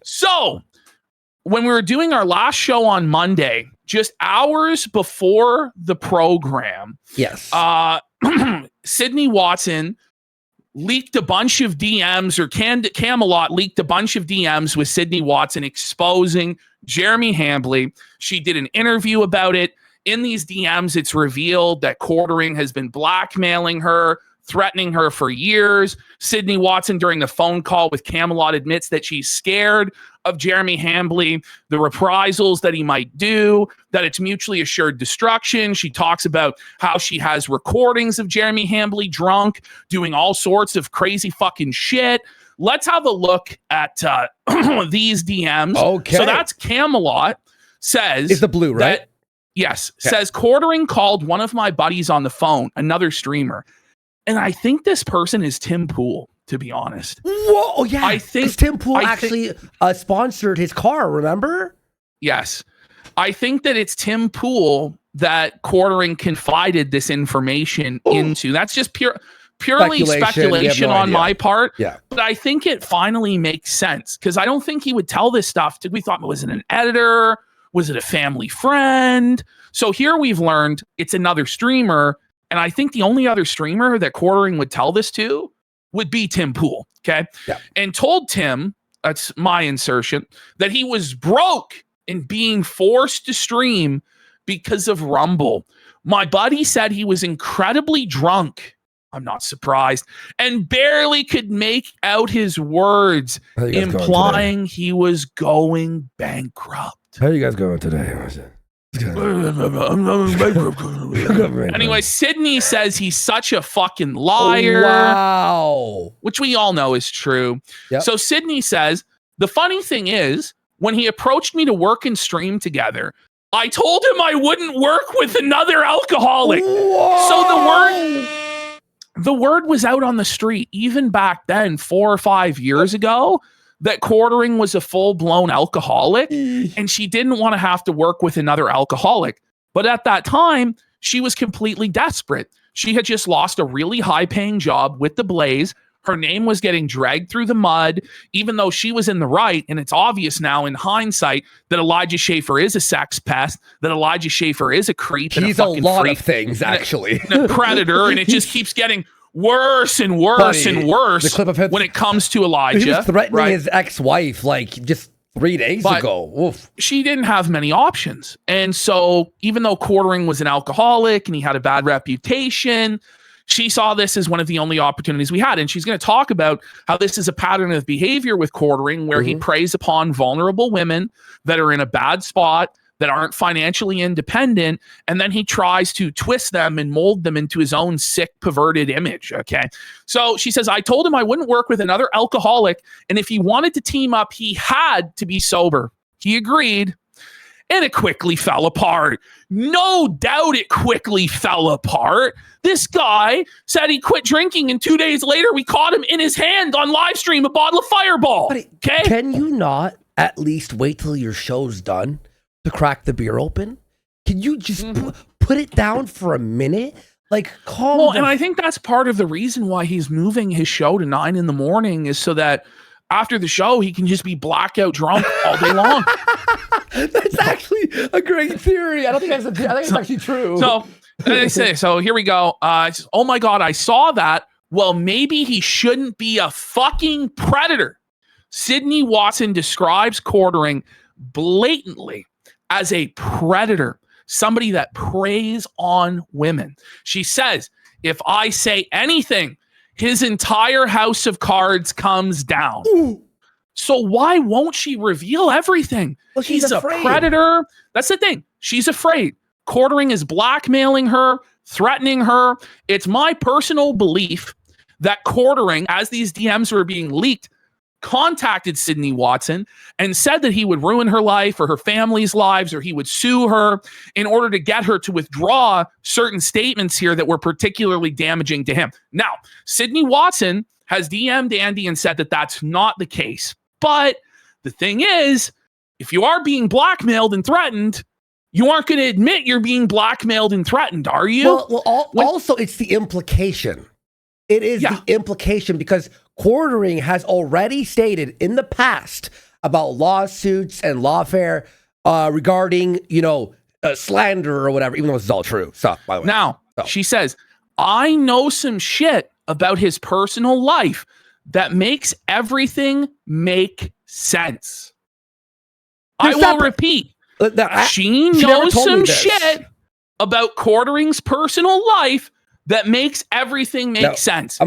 So when we were doing our last show on Monday, just hours before the program, yes, Sydney Watson leaked a bunch of DMs, or Camelot leaked a bunch of DMs with Sydney Watson exposing Jeremy Hambly. She did an interview about it. In these DMs, it's revealed that Quartering has been blackmailing her, threatening her for years. Sydney Watson, during the phone call with Camelot, admits that she's scared of Jeremy Hambly, the reprisals that he might do, that it's mutually assured destruction. She talks about how she has recordings of Jeremy Hambly drunk, doing all sorts of crazy fucking shit. Let's have a look at these DMs. Okay. So that's Camelot says... It's the blue, right? Yes. Okay. Says, Quartering called one of my buddies on the phone, another streamer. And I think this person is Tim Pool, to be honest. Whoa, oh, yeah. I think Tim Pool actually sponsored his car, remember? Yes. I think that it's Tim Pool that Quartering confided this information into. That's just purely speculation on my part. Yeah. But I think it finally makes sense, because I don't think he would tell this stuff. We thought, was it an editor? Was it a family friend? So here we've learned it's another streamer. And I think the only other streamer that Quartering would tell this to would be Tim Pool. Okay. Yeah. And told Tim, that's my insertion, that he was broke and being forced to stream because of Rumble. My buddy said he was incredibly drunk. I'm not surprised. And barely could make out his words, implying he was going bankrupt. How are you guys going today? Anyway, Sydney says he's such a fucking liar. Wow. Which we all know is true. Yep. So Sydney says, the funny thing is, when he approached me to work and stream together, I told him I wouldn't work with another alcoholic. Whoa. So the word was out on the street, even back then, 4 or 5 years ago, that Quartering was a full-blown alcoholic, and she didn't want to have to work with another alcoholic. But at that time, she was completely desperate. She had just lost a really high-paying job with the Blaze. Her name was getting dragged through the mud, even though she was in the right. And it's obvious now in hindsight that Elijah Schaefer is a sex pest, that Elijah Schaefer is a creep. He's a lot of things, actually. And a predator, and it just keeps getting worse and worse and worse. The clip of him, when it comes to Elijah. He was threatening his ex-wife like just 3 days ago. Oof. She didn't have many options. And so even though Quartering was an alcoholic and he had a bad reputation, she saw this as one of the only opportunities we had. And she's going to talk about how this is a pattern of behavior with Quartering, where he preys upon vulnerable women that are in a bad spot, that aren't financially independent, and then he tries to twist them and mold them into his own sick, perverted image, okay? So she says, I told him I wouldn't work with another alcoholic, and if he wanted to team up, he had to be sober. He agreed, and it quickly fell apart. No doubt it quickly fell apart. This guy said he quit drinking, and 2 days later, we caught him in his hand on live stream, a bottle of Fireball, okay? Can you not at least wait till your show's done to crack the beer open? Can you just put it down for a minute? Like, calm down. And I think that's part of the reason why he's moving his show to 9 a.m, is so that after the show, he can just be blackout drunk all day long. That's actually a great theory. I think it's actually true. So they say, so here we go. Oh my God, I saw that. Well, maybe he shouldn't be a fucking predator. Sydney Watson describes Quartering blatantly as a predator, somebody that preys on women. She says, if I say anything, his entire house of cards comes down. Ooh. So why won't she reveal everything? Well, she's afraid. A predator. That's the thing. She's afraid. Quartering is blackmailing her, threatening her. It's my personal belief that Quartering, as these DMs were being leaked, contacted Sydney Watson and said that he would ruin her life or her family's lives, or he would sue her in order to get her to withdraw certain statements here that were particularly damaging to him. Now, Sydney Watson has DM'd Andy and said that that's not the case. But the thing is, if you are being blackmailed and threatened, you aren't going to admit you're being blackmailed and threatened, are you? Also, it's the implication. It is the implication, because Quartering has already stated in the past about lawsuits and lawfare regarding, slander or whatever, even though this is all true stuff, by the way. Now, she says, I know some shit about his personal life that makes everything make sense. I will repeat. She knows some shit about Quartering's personal life that makes everything make sense.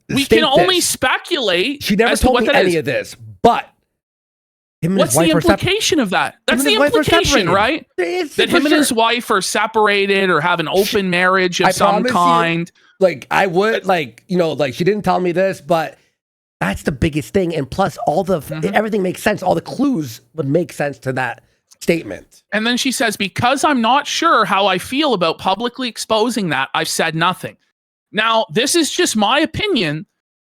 We can only speculate. She never told me any of this, but what's the implication of that? That's the implication, right? That him and his wife are separated or have an open marriage of some kind. I would she didn't tell me this, but that's the biggest thing. And plus all the everything makes sense. All the clues would make sense to that statement. And then she says, because I'm not sure how I feel about publicly exposing that, I've said nothing. Now, this is just my opinion,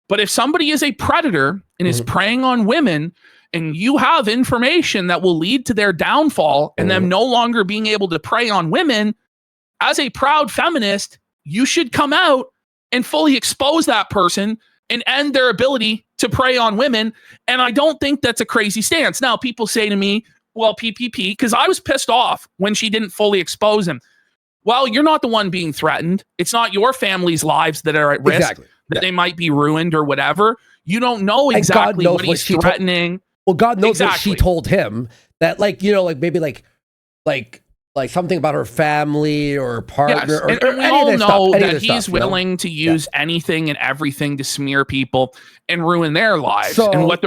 but if somebody is a predator and is preying on women, and you have information that will lead to their downfall and them no longer being able to prey on women, as a proud feminist, you should come out and fully expose that person and end their ability to prey on women. And I don't think that's a crazy stance. Now, people say to me, well, PPP, because I was pissed off when she didn't fully expose him. Well, you're not the one being threatened. It's not your family's lives that are at risk, that they might be ruined or whatever. You don't know exactly what he's threatening. Well, God knows what she told him, that maybe something about her family or partner. Yes. And we all know that he's willing to use anything and everything to smear people and ruin their lives, and what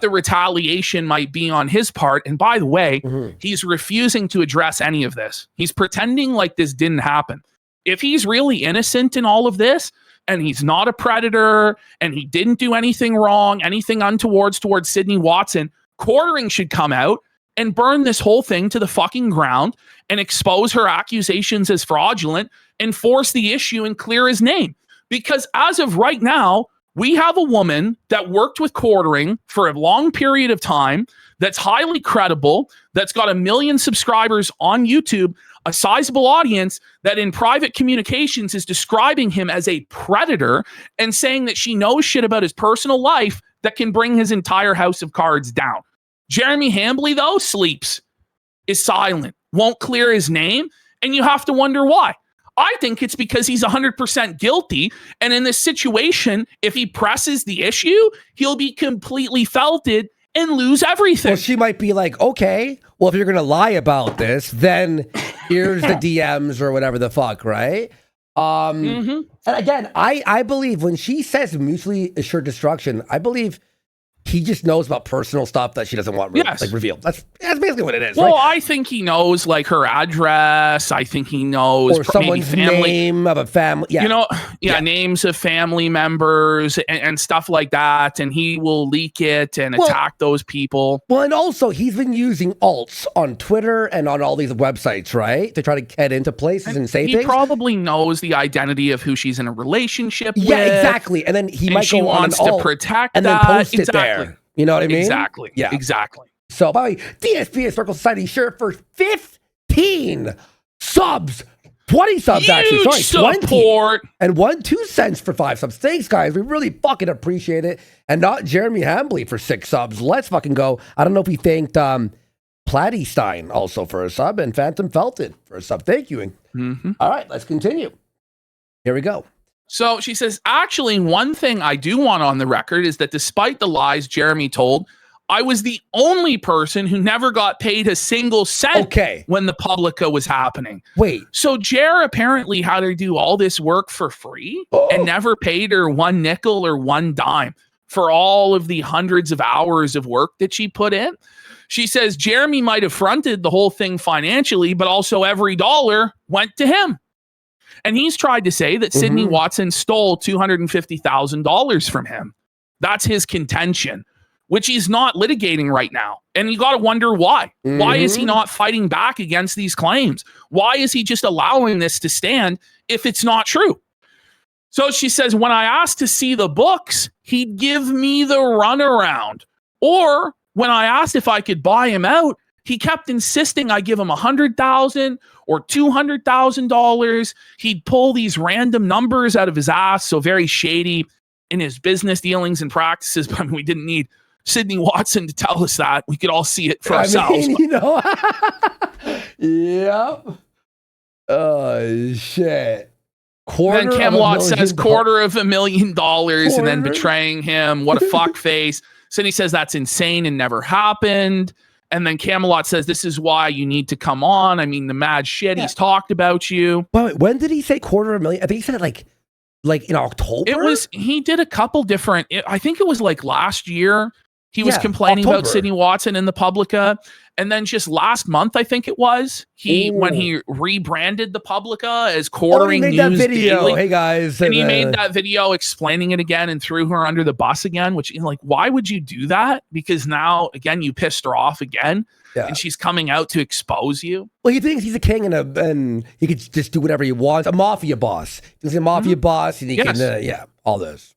the retaliation might be on his part. And by the way, he's refusing to address any of this. He's pretending like this didn't happen. If he's really innocent in all of this, and he's not a predator, and he didn't do anything wrong, anything untowards towards Sydney Watson, Quartering should come out and burn this whole thing to the fucking ground and expose her accusations as fraudulent and force the issue and clear his name. Because as of right now, we have a woman that worked with Quartering for a long period of time, that's highly credible, that's got 1 million subscribers on YouTube, a sizable audience, that in private communications is describing him as a predator and saying that she knows shit about his personal life that can bring his entire house of cards down. Jeremy Hambly, though, sleeps, is silent, won't clear his name, and you have to wonder why. I think it's because he's 100% guilty, and in this situation, if he presses the issue, he'll be completely felted and lose everything. Well, she might be like, okay, well, if you're going to lie about this, then here's the DMs or whatever the fuck, right? And again, I believe when she says mutually assured destruction, I believe he just knows about personal stuff that she doesn't want revealed. That's basically what it is. Well, right? I think he knows her address. I think he knows or someone's name of a family. Yeah. Names of family members and stuff like that. And he will leak it and attack those people. Well, and also he's been using alts on Twitter and on all these websites, right? To try to get into places and say things. He probably knows the identity of who she's in a relationship with. Yeah, exactly. And then he might go on an alt to protect and then post it there. You know what I mean? Exactly. Yeah. Exactly. So, by the way, DSP Circle Society shirt for 15 subs. 20 subs, actually. Sorry, 20. And 2 cents for 5 subs. Thanks, guys. We really fucking appreciate it. And not Jeremy Hambly for 6 subs. Let's fucking go. I don't know if we thanked Platty Stein also for a sub and Phantom Felton for a sub. Thank you. All right, let's continue. Here we go. So she says, actually, one thing I do want on the record is that despite the lies Jeremy told, I was the only person who never got paid a single cent when the Publica was happening. Wait. So Jer apparently had her do all this work for free and never paid her 1 nickel or 1 dime for all of the hundreds of hours of work that she put in. She says Jeremy might have fronted the whole thing financially, but also every dollar went to him. And he's tried to say that Sydney Watson stole $250,000 from him. That's his contention, which he's not litigating right now. And you got to wonder why. Why is he not fighting back against these claims? Why is he just allowing this to stand if it's not true? So she says, when I asked to see the books, he'd give me the runaround. Or when I asked if I could buy him out, he kept insisting I give him $100,000 or $200,000. He'd pull these random numbers out of his ass. So very shady in his business dealings and practices. But we didn't need Sydney Watson to tell us that. We could all see it for ourselves. You know. Yep. Oh, shit. Then Camelot says $250,000 and then betraying him. What a fuckface. Sydney says that's insane and never happened. And then Camelot says, this is why you need to come on. I mean, the mad shit. He's talked about you. But when did he say $250,000? I think he said it like in October. He did a couple different, I think it was like last year. He was complaining about Sydney Watson in the Publica. And then just last month, I think it was, when he rebranded the Publica as Quartering News that video. Daily. Hey, guys. And he made that video explaining it again and threw her under the bus again, which, like, why would you do that? Because now, again, you pissed her off again. Yeah. And she's coming out to expose you. Well, he thinks he's a king and he could just do whatever he wants. A mafia boss. He's a mafia boss and he can, all this.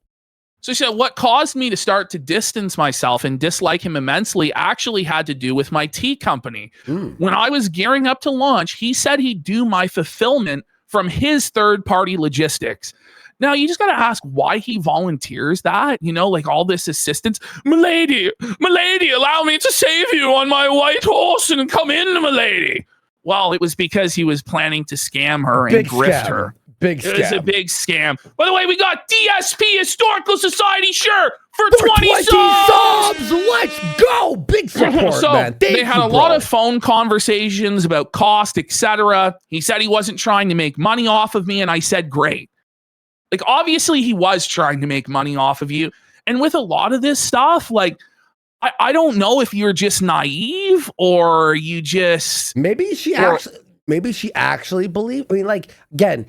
So she said, what caused me to start to distance myself and dislike him immensely actually had to do with my tea company. When I was gearing up to launch, he said he'd do my fulfillment from his third-party logistics. Now, you just got to ask why he volunteers that, like all this assistance. Milady, allow me to save you on my white horse and come in, milady. Well, it was because he was planning to scam her and grift her. Big scam. It was a big scam. By the way, we got DSP Historical Society shirt for 20 subs. Let's go. Big support, man. They had a lot of phone conversations about cost, etc. He said he wasn't trying to make money off of me, and I said, great. Like, obviously, he was trying to make money off of you. And with a lot of this stuff, like, I don't know if you're just naive or you just... Maybe she actually believed. I mean, like, again...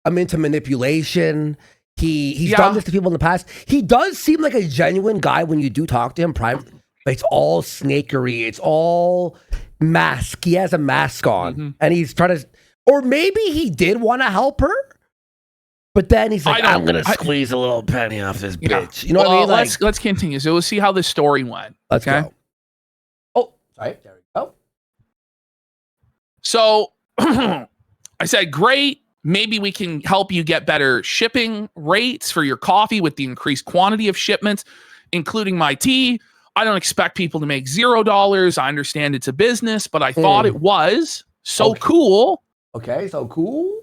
I'm into manipulation. He's done this to people in the past. He does seem like a genuine guy when you do talk to him private, but it's all snakery. It's all mask. He has a mask on and he's trying to, or maybe he did want to help her, but then he's like, I'm going to squeeze a little penny off this bitch. You know what I mean? Like, let's continue. So we'll see how this story went. Let's go. Oh, sorry. There we go. So I said, great. Maybe we can help you get better shipping rates for your coffee with the increased quantity of shipments, including my tea. I don't expect people to make $0. I understand it's a business, but I thought it was so cool. Okay, so cool.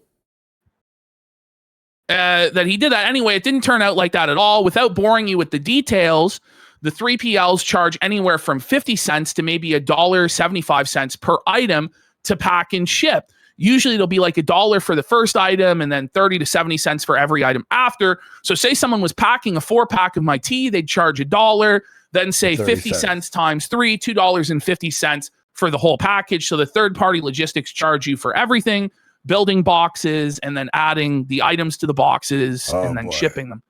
That he did that. Anyway, it didn't turn out like that at all. Without boring you with the details, the 3PLs charge anywhere from 50 cents to maybe $1.75 per item to pack and ship. Usually it'll be like $1 for the first item and then 30 to 70 cents for every item after. So say someone was packing a 4-pack of my tea, they'd charge $1, then say 50 cents times 3, $2.50 for the whole package. So the third-party logistics charge you for everything, building boxes, and then adding the items to the boxes and then shipping them.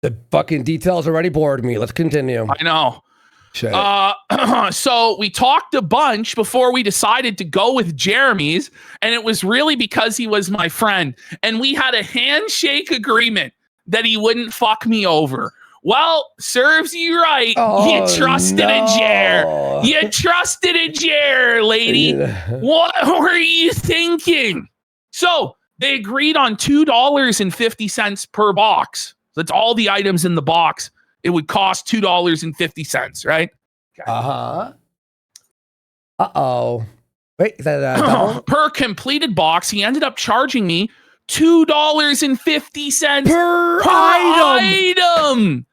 The fucking details already bored me. Let's continue. I know. So we talked a bunch before we decided to go with Jeremy's, and it was really because he was my friend, and we had a handshake agreement that he wouldn't fuck me over. Well, serves you right. You trusted a Jer. You trusted a Jer, lady. What were you thinking? So they agreed on $2.50 per box. That's all the items in the box. It would cost $2.50, right? Uh-huh. Uh-oh. Wait, is that double? Per completed box, he ended up charging me $2.50 per item.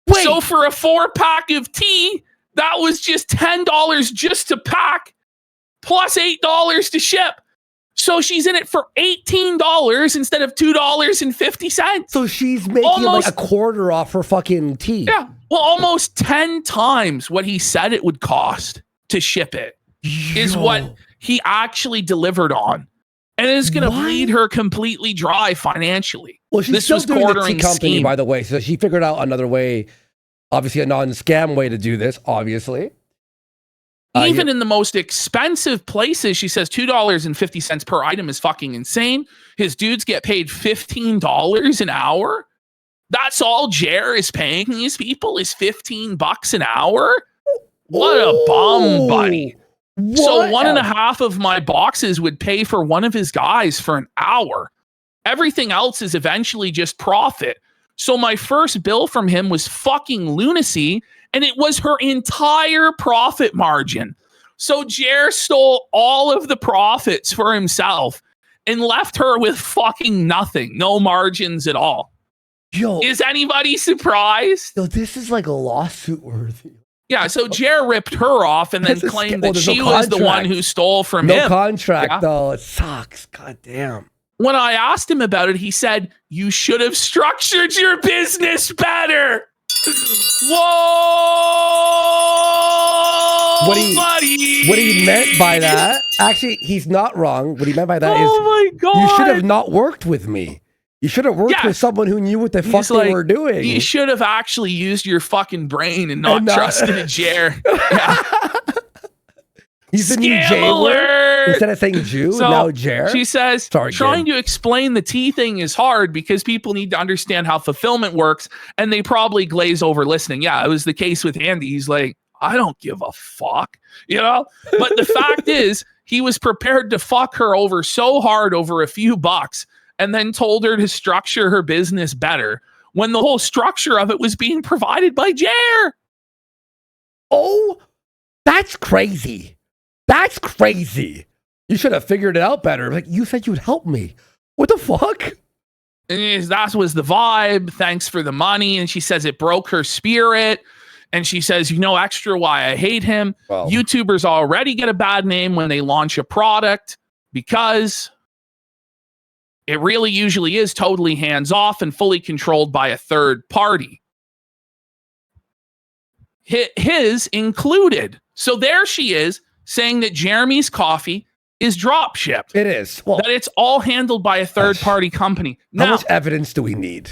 Wait. So for a 4-pack of tea, that was just $10 just to pack, plus $8 to ship. So she's in it for $18 instead of $2.50. So she's making almost, like a quarter off her fucking tea. Yeah. Well, almost 10 times what he said it would cost to ship it is what he actually delivered on. And it's going to bleed her completely dry financially. Well, she's still doing the tea company, by the way. So she figured out another way, obviously a non-scam way to do this, obviously. Even in the most expensive places, she says $2.50 per item is fucking insane. His dudes get paid $15 an hour. That's all Jer is paying these people is $15 an hour. What a bum, buddy. So 1.5 of my boxes would pay for one of his guys for an hour. Everything else is eventually just profit. So my first bill from him was fucking lunacy. and it was her entire profit margin. So Jer stole all of the profits for himself and left her with fucking nothing, no margins at all. Yo, is anybody surprised? So this is like a lawsuit worthy. Yeah, so Jer ripped her off and then claimed that she was the one who stole from him. No contract, though. It sucks. God damn. When I asked him about it, he said, you should have structured your business better. Whoa, buddy. What he meant by that, actually, he's not wrong. What he meant by that is, my God, you should have not worked with me. You should have worked with someone who knew what the fuck they were doing. You should have actually used your fucking brain and not trusted a Jer. Yeah. He's the new jailer. Instead of saying Jew, now Jer. She says, trying to explain the tea thing is hard because people need to understand how fulfillment works, and they probably glaze over listening. Yeah, it was the case with Andy. He's like, I don't give a fuck, you know? But the fact is, he was prepared to fuck her over so hard over a few bucks and then told her to structure her business better when the whole structure of it was being provided by Jer. Oh, that's crazy. That's crazy. You should have figured it out better. Like, you said you'd help me. What the fuck? And that was the vibe. Thanks for the money. And she says it broke her spirit. And she says, you know extra why I hate him. Well, YouTubers already get a bad name when they launch a product because it really usually is totally hands-off and fully controlled by a third party. His included. So there she is, saying that Jeremy's coffee is drop shipped. It is. Well, that it's all handled by a third-party company. Now, how much evidence do we need?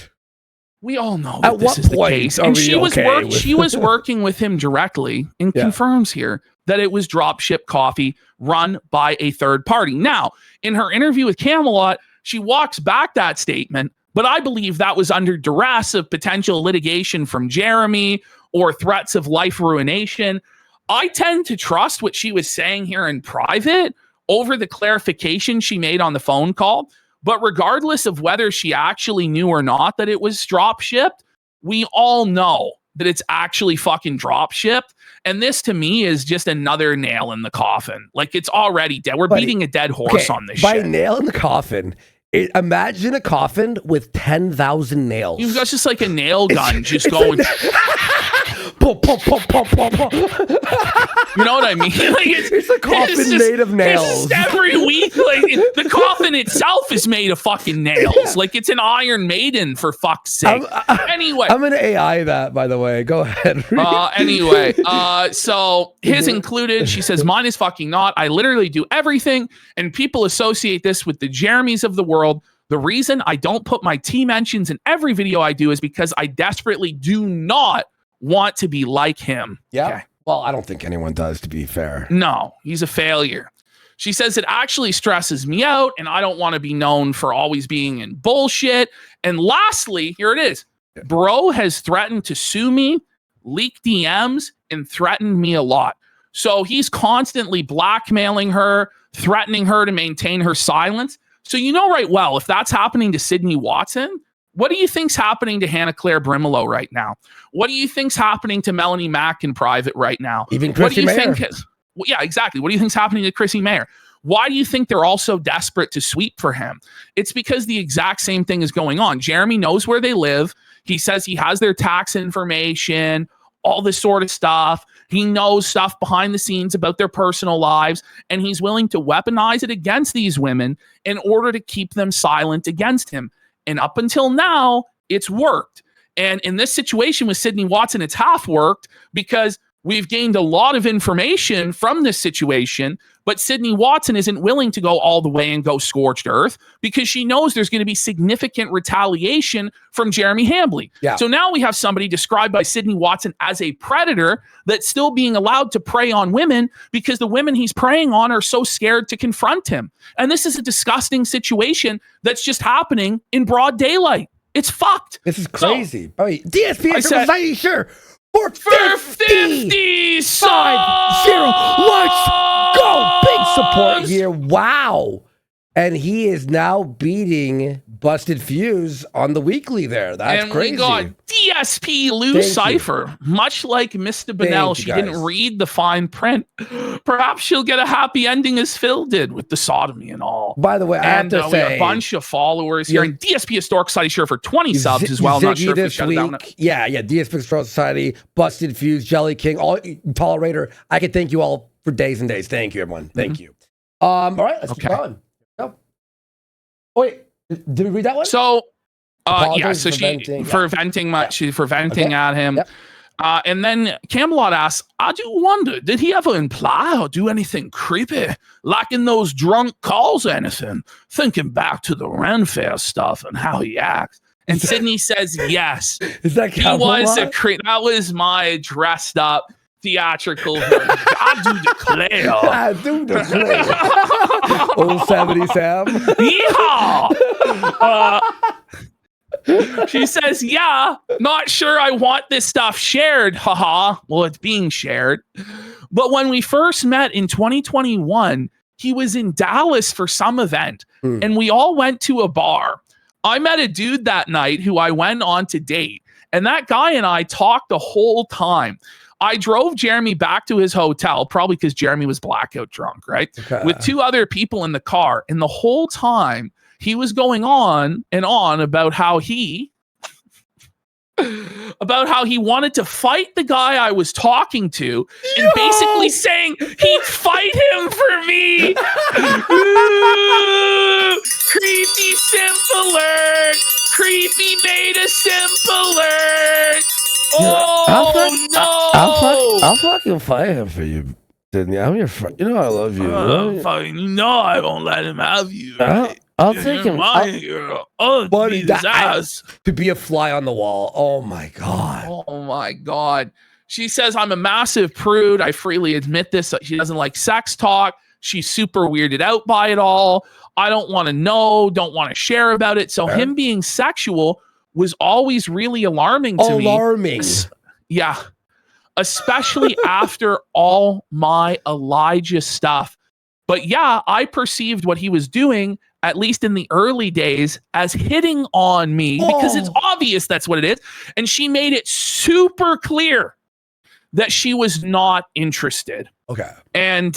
We all know that this is the case. And she was working with him directly and confirms here that it was drop ship coffee run by a third party. Now, in her interview with Camelot, she walks back that statement, but I believe that was under duress of potential litigation from Jeremy or threats of life ruination. I tend to trust what she was saying here in private over the clarification she made on the phone call. But regardless of whether she actually knew or not that it was drop shipped, we all know that it's actually fucking drop shipped. And this to me is just another nail in the coffin. Like, it's already dead. We're beating a dead horse on this shit. By nail in the coffin, imagine a coffin with 10,000 nails. You've got just like a nail gun just going. You know what I mean? Like it's a coffin made of nails. Every week, like the coffin itself is made of fucking nails. Yeah. Like it's an Iron Maiden, for fuck's sake. Anyway, I'm gonna AI that, by the way. Go ahead. Anyway, so his included. She says, mine is fucking not. I literally do everything, and people associate this with the Jeremys of the world. The reason I don't put my T mentions in every video I do is because I desperately do not want to be like him. Yeah. Okay. Well, I don't think anyone does, to be fair. No, he's a failure. She says it actually stresses me out, and I don't want to be known for always being in bullshit. And lastly, here it is. Bro has threatened to sue me, leak DMs, and threatened me a lot. So he's constantly blackmailing her, threatening her to maintain her silence. So you know right well, if that's happening to Sydney Watson, what do you think's happening to Hannah Claire Brimelow right now? What do you think's happening to Melanie Mack in private right now? Even Chrissy Mayer. Yeah, exactly. What do you think's happening to Chrissy Mayer? Why do you think they're all so desperate to sweep for him? It's because the exact same thing is going on. Jeremy knows where they live. He says he has their tax information, all this sort of stuff. He knows stuff behind the scenes about their personal lives, and he's willing to weaponize it against these women in order to keep them silent against him. And up until now, it's worked. And in this situation with Sydney Watson, it's half worked because we've gained a lot of information from this situation, but Sydney Watson isn't willing to go all the way and go scorched earth because she knows there's going to be significant retaliation from Jeremy Hambly. Yeah. So now we have somebody described by Sydney Watson as a predator that's still being allowed to prey on women because the women he's preying on are so scared to confront him. And this is a disgusting situation that's just happening in broad daylight. It's fucked. This is crazy. So, DSP, I'm sure. For 50 5-0. Let's go. Big support here. Wow. And he is now beating Busted Fuse on the weekly there. That's crazy. And we got DSP Lou Cypher. Much like Mr. Bonnell, she didn't read the fine print. Perhaps she'll get a happy ending as Phil did with the sodomy and all. By the way, I have to say, we have a bunch of followers here. And DSP Historic Society Share for 20 subs as well. Not sure if we shut it down. Yeah, DSP Historic Society, Busted Fuse, Jelly King, all Tolerator. I can thank you all for days and days. Thank you, everyone. Thank you. All right, let's keep going. Oh, wait, did we read that one? So, so for venting at him. Yep. And then Camelot asks, I do wonder, did he ever imply or do anything creepy? Like in those drunk calls or anything? Thinking back to the Ren Fair stuff and how he acts. And Sydney says, yes. Is that Camelot? He was a creep. That was my dressed up theatrical version. I do declare. I do declare. Old 70 Sam. Yeehaw! She says, yeah, not sure I want this stuff shared. Haha. Well, it's being shared. But when we first met in 2021, he was in Dallas for some event, and we all went to a bar. I met a dude that night who I went on to date, and that guy and I talked the whole time. I drove Jeremy back to his hotel, probably because Jeremy was blackout drunk, right? Okay. With 2 other people in the car. And the whole time he was going on and on about how he wanted to fight the guy I was talking to and basically saying he'd fight him for me. Ooh, creepy simp alert. Creepy beta simp alert. Oh, no! I'll fucking fight him for you, Sydney. I'm your friend. You know I love you. I won't let him have you. Right? I'll take him. Buddy, his ass. To be a fly on the wall. Oh, my God. Oh, my God. She says, I'm a massive prude. I freely admit this. She doesn't like sex talk. She's super weirded out by it all. I don't want to know, don't want to share about it. So him being sexual was always really alarming to me. Yeah. Especially after all my Elijah stuff. But yeah, I perceived what he was doing, at least in the early days, as hitting on me because it's obvious that's what it is. And she made it super clear that she was not interested. Okay. And,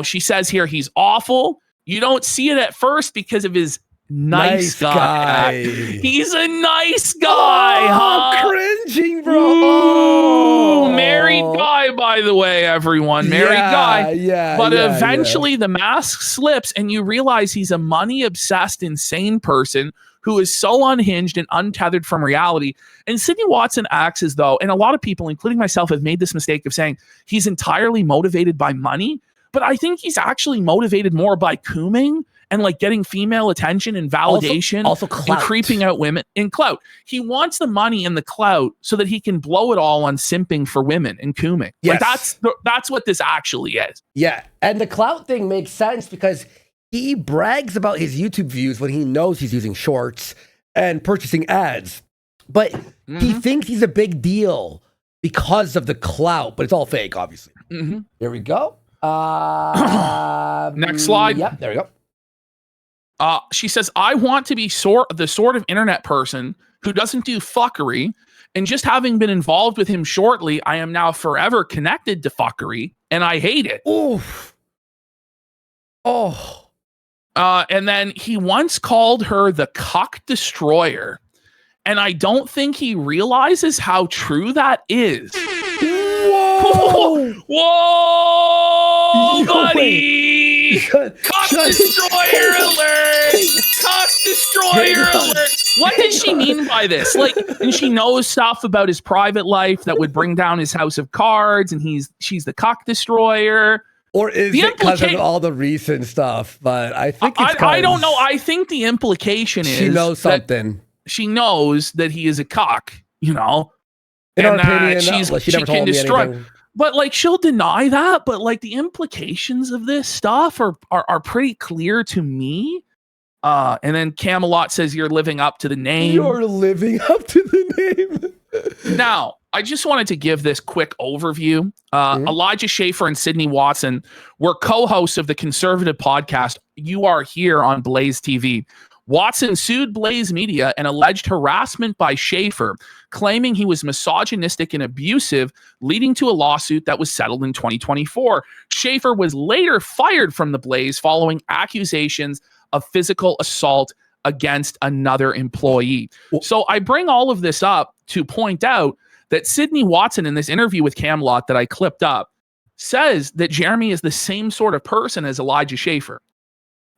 she says here, he's awful. You don't see it at first because of his nice guy. He's a nice guy, huh? Cringing, bro. Ooh, married guy, by the way, everyone. Married guy. Yeah. But eventually the mask slips and you realize he's a money-obsessed, insane person who is so unhinged and untethered from reality. And Sydney Watson acts as though, and a lot of people, including myself, have made this mistake of saying he's entirely motivated by money. But I think he's actually motivated more by cooming and like getting female attention and validation, also clout. And creeping out women and clout. He wants the money and the clout so that he can blow it all on simping for women and cooming. Yes. Like that's what this actually is. Yeah. And the clout thing makes sense because he brags about his YouTube views when he knows he's using shorts and purchasing ads. But he thinks he's a big deal because of the clout, but it's all fake, obviously. There we go. Next slide. Yep, there we go. She says, I want to be the sort of internet person who doesn't do fuckery, and just having been involved with him shortly, I am now forever connected to fuckery, and I hate it. Oof. Oh. And then he once called her the cuck destroyer, and I don't think he realizes how true that is. Whoa! Whoa, buddy! Cock destroyer alert! Cock destroyer alert! What did she mean by this? Like, and she knows stuff about his private life that would bring down his house of cards, and she's the cock destroyer. Or is it because of all the recent stuff? But I think I don't know. I think the implication is she knows something. She knows that he is a cock, In her opinion, she never told me anything. But like she'll deny that, but like the implications of this stuff are pretty clear to me. And then Camelot says you're living up to the name. You're living up to the name. Now, I just wanted to give this quick overview. Elijah Schaffer and Sydney Watson were co-hosts of the conservative podcast You Are Here on Blaze TV. Watson sued Blaze Media and alleged harassment by Schaffer, claiming he was misogynistic and abusive, leading to a lawsuit that was settled in 2024. Schaffer was later fired from the Blaze following accusations of physical assault against another employee. So I bring all of this up to point out that Sydney Watson, in this interview with Camelot that I clipped up, says that Jeremy is the same sort of person as Elijah Schaffer.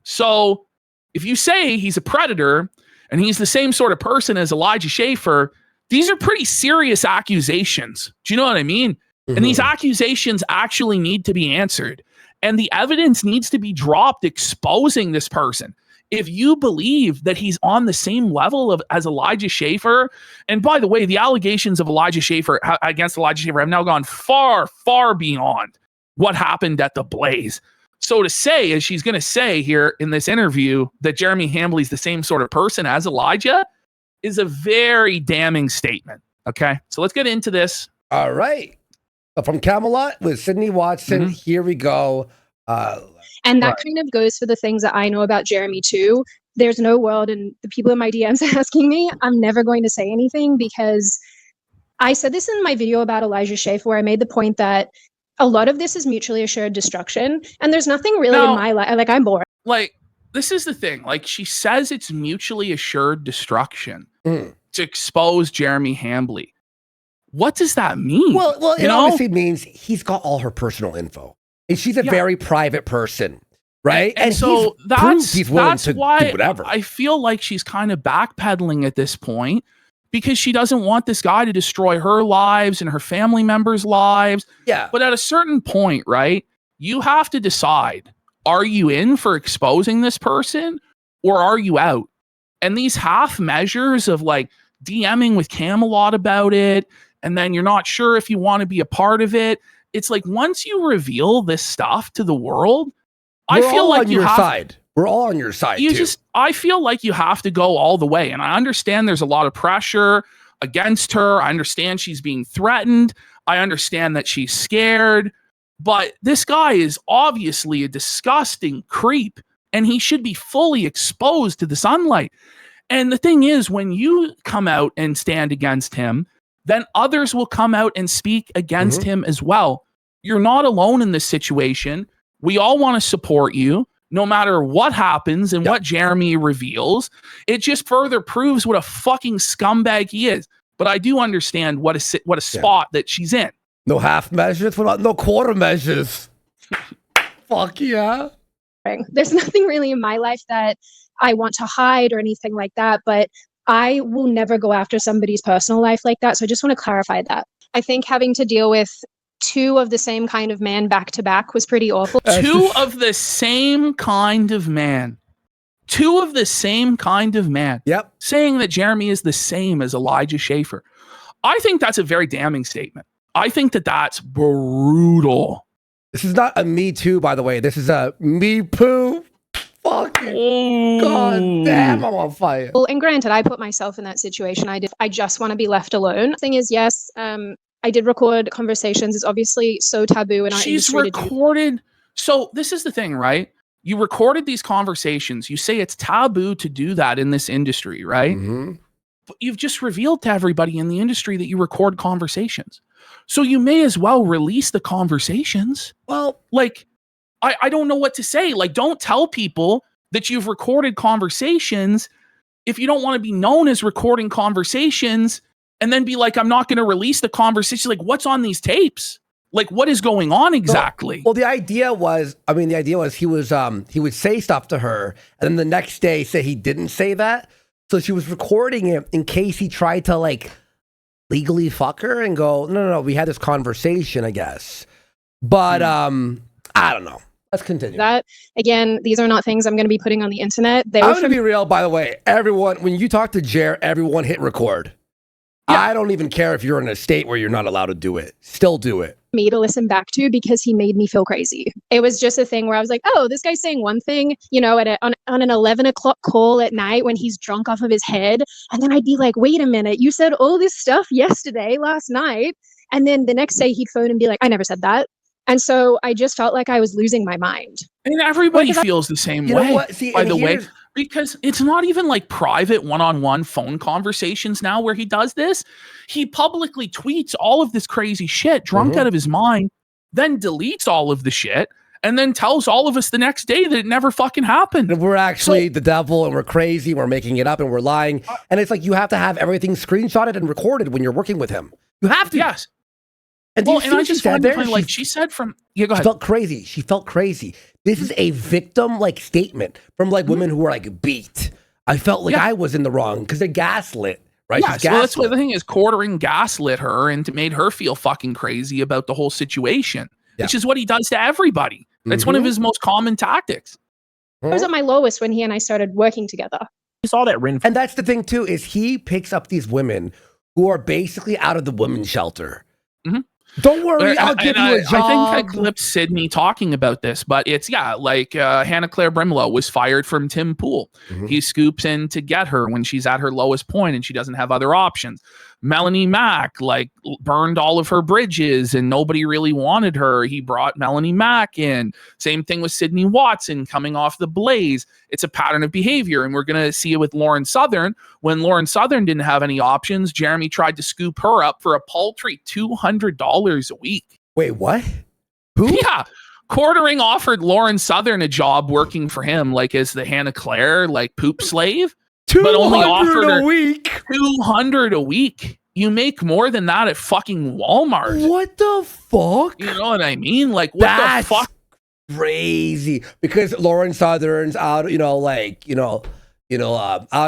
So if you say he's a predator and he's the same sort of person as Elijah Schaffer, these are pretty serious accusations. Do you know what I mean? Mm-hmm. And these accusations actually need to be answered. And the evidence needs to be dropped exposing this person. If you believe that he's on the same level as Elijah Schaffer, and by the way, the allegations of Elijah Schaffer against Elijah Schaffer have now gone far, far beyond what happened at the Blaze. So to say, as she's going to say here in this interview, that Jeremy Hambly's the same sort of person as Elijah is a very damning statement. Okay, so let's get into this. All right. From Camelot with Sydney Watson, here we go. And that kind of goes for the things that I know about Jeremy too. There's no world, and the people in my DMs asking me, I'm never going to say anything, because I said this in my video about Elijah Schaffer, where I made the point that a lot of this is mutually assured destruction, and there's nothing really in my life. Like, I'm bored. Like, this is the thing. Like, she says it's mutually assured destruction to expose Jeremy Hambly. What does that mean? Well, it obviously means he's got all her personal info. And she's a very private person, right? And so he's willing to do whatever. I feel like she's kind of backpedaling at this point because she doesn't want this guy to destroy her lives and her family members' lives. Yeah. But at a certain point, right, you have to decide, are you in for exposing this person or are you out? And these half measures of like DMing with Camelot about it, and then you're not sure if you want to be a part of it. It's like, once you reveal this stuff to the world, I feel like you have We're all on your side. I feel like you have to go all the way. And I understand there's a lot of pressure against her. I understand she's being threatened. I understand that she's scared. But this guy is obviously a disgusting creep, and he should be fully exposed to the sunlight. And the thing is, when you come out and stand against him, then others will come out and speak against him as well. You're not alone in this situation. We all want to support you, no matter what happens and what Jeremy reveals. It just further proves what a fucking scumbag he is. But I do understand what a spot that she's in. No half measures, no quarter measures. Fuck yeah. There's nothing really in my life that I want to hide or anything like that, but I will never go after somebody's personal life like that. So I just want to clarify that. I think having to deal with two of the same kind of man back to back was pretty awful. Two of the same kind of man. Two of the same kind of man. Yep. Saying that Jeremy is the same as Elijah Schaffer. I think that's a very damning statement. I think that that's brutal. This is not a me too, by the way. This is a me poo. Fucking God damn, I'm on fire. Well, and granted, I put myself in that situation. I just want to be left alone. The thing is, yes, I did record conversations. It's obviously so taboo in our industry. She's recorded. So this is the thing, right? You recorded these conversations. You say it's taboo to do that in this industry, right? But you've just revealed to everybody in the industry that you record conversations. So you may as well release the conversations. Well, like, I don't know what to say. Like, don't tell people that you've recorded conversations if you don't want to be known as recording conversations, and then be like, I'm not going to release the conversation. Like, what's on these tapes? Like, what is going on exactly? Well, the idea was he would say stuff to her, and then the next day say he didn't say that. So she was recording it in case he tried to like legally fuck her and go, no, we had this conversation, I guess. But I don't know. Let's continue. That, again, these are not things I'm going to be putting on the internet. I'm going to be real, by the way. Everyone, when you talk to Jer, everyone hit record. Yeah. I don't even care if you're in a state where you're not allowed to do it. Still do it. me to listen back to because he made me feel crazy. It was just a thing where I was like, oh, this guy's saying one thing, you know, on an 11 o'clock call at night when he's drunk off of his head. And then I'd be like, wait a minute, you said all this stuff last night. And then the next day he'd phone and be like, I never said that. And so I just felt like I was losing my mind. And everybody feels the same way, by the way, because it's not even like private one-on-one phone conversations now where he does this. He publicly tweets all of this crazy shit, drunk out of his mind, then deletes all of the shit, and then tells all of us the next day that it never fucking happened. And we're actually the devil, and we're crazy, we're making it up, and we're lying. And it's like you have to have everything screenshotted and recorded when you're working with him. You have to. Yes. And, well, and I just found it like she said from go ahead. She felt crazy. She felt crazy. This is a victim like statement from like women who are like beat. I felt like I was in the wrong because they're gaslit, right? Yes, well, that's what the thing is. Quartering gaslit her and made her feel fucking crazy about the whole situation, which is what he does to everybody. That's one of his most common tactics. I was at my lowest when he and I started working together. You saw that Rin. And that's the thing too, is he picks up these women who are basically out of the women's shelter. Don't worry, I'll give you a job. I think I clipped Sydney talking about this, but it's, like Hannah Claire Brimlow was fired from Tim Pool. He scoops in to get her when she's at her lowest point and she doesn't have other options. Melanie Mack, like, burned all of her bridges and nobody really wanted her. He brought Melanie Mack in. Same thing with Sydney Watson coming off the Blaze. It's a pattern of behavior, and we're going to see it with Lauren Southern. When Lauren Southern didn't have any options, Jeremy tried to scoop her up for a paltry $200 a week. Wait, what? Who? Yeah. Quartering offered Lauren Southern a job working for him, like as the Hannah Claire, like poop slave. But only offered her a week. $200 a week. You make more than that at fucking Walmart. What the fuck? You know what I mean? Like, what the fuck? Crazy. Because Lauren Southern's out, out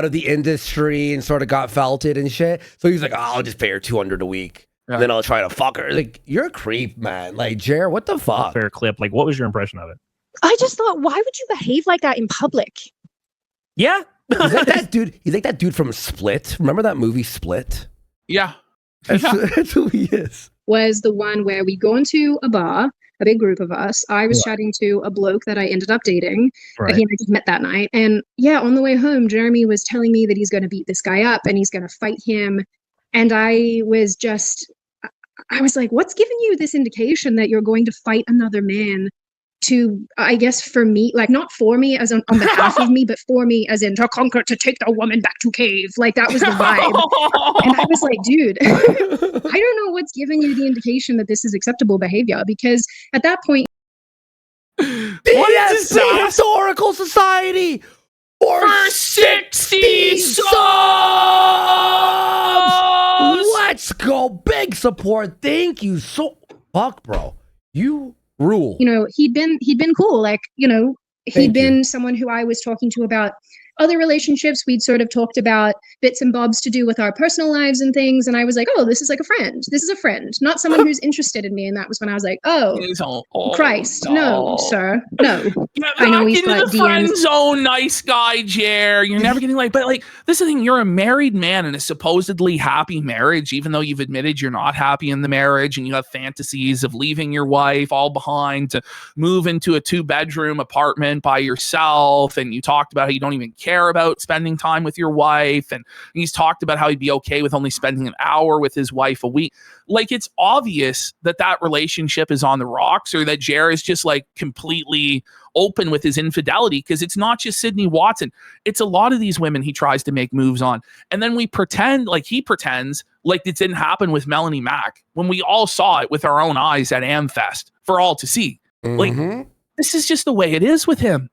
of the industry and sort of got felted and shit. So he's like, I'll just pay her $200 a week. And then I'll try to fuck her. Like, you're a creep, man. Like, Jer, what the fuck? Fair clip. Like, what was your impression of it? I just thought, why would you behave like that in public? Yeah. He's like that dude. He's like that dude from Split. Remember that movie Split? Yeah. That's who he is. Was the one where we go into a bar, a big group of us. I was chatting to a bloke that I ended up dating. He and I just met that night. And on the way home, Jeremy was telling me that he's going to beat this guy up and he's going to fight him. And I was like, what's giving you this indication that you're going to fight another man to, I guess, for me, like not for me as on behalf of me, but for me as in to conquer, to take the woman back to cave. Like that was the vibe. And I was like, dude, I don't know what's giving you the indication that this is acceptable behavior, because at that point, what is the Historical Society for 60 subs? Let's go. Big support. Thank you so fuck, bro. You rule. He'd been cool. Like, he'd been someone who I was talking to about other relationships. We'd sort of talked about bits and bobs to do with our personal lives and things. And I was like, oh, this is like a friend. This is a friend, not someone who's interested in me. And that was when I was like, oh, Christ, no, sir, no. I know he's got the friend zone, nice guy, Jer. You're never getting but this is the thing. You're a married man in a supposedly happy marriage, even though you've admitted you're not happy in the marriage and you have fantasies of leaving your wife all behind to move into a 2-bedroom apartment by yourself. And you talked about how you don't even care about spending time with your wife, and he's talked about how he'd be okay with only spending an hour with his wife a week. Like, it's obvious that relationship is on the rocks, or that Jer is just like completely open with his infidelity, because it's not just Sydney Watson. It's a lot of these women he tries to make moves on, and then he pretends like it didn't happen with Melanie Mack when we all saw it with our own eyes at Amfest for all to see. Like, this is just the way it is with him.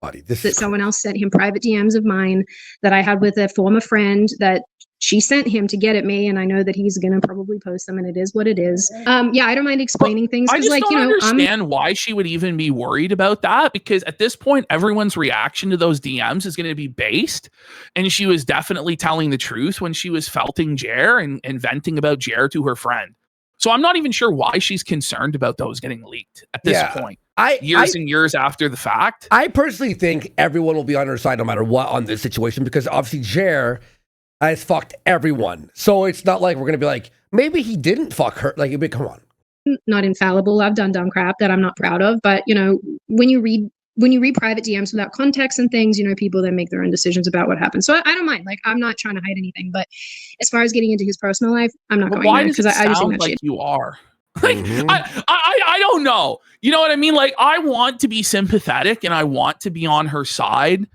That someone else sent him private DMs of mine that I had with a former friend that she sent him to get at me, and I know that he's going to probably post them, and it is what it is. I don't mind explaining things. I just don't understand why she would even be worried about that, because at this point, everyone's reaction to those DMs is going to be based, and she was definitely telling the truth when she was felting Jer and venting about Jer to her friend. So I'm not even sure why she's concerned about those getting leaked at this point. Years and years after the fact. I personally think everyone will be on her side no matter what on this situation, because obviously Jer has fucked everyone. So it's not like we're going to be like, maybe he didn't fuck her. Like, come on. not infallible. I've done dumb crap that I'm not proud of. But, you know, when you read private DMs without context and things, you know, people then make their own decisions about what happened. So I don't mind. Like, I'm not trying to hide anything. But as far as getting into his personal life, I'm not going there because I just think that's shit. You are. Like, I don't know. You know what I mean? Like, I want to be sympathetic and I want to be on her side.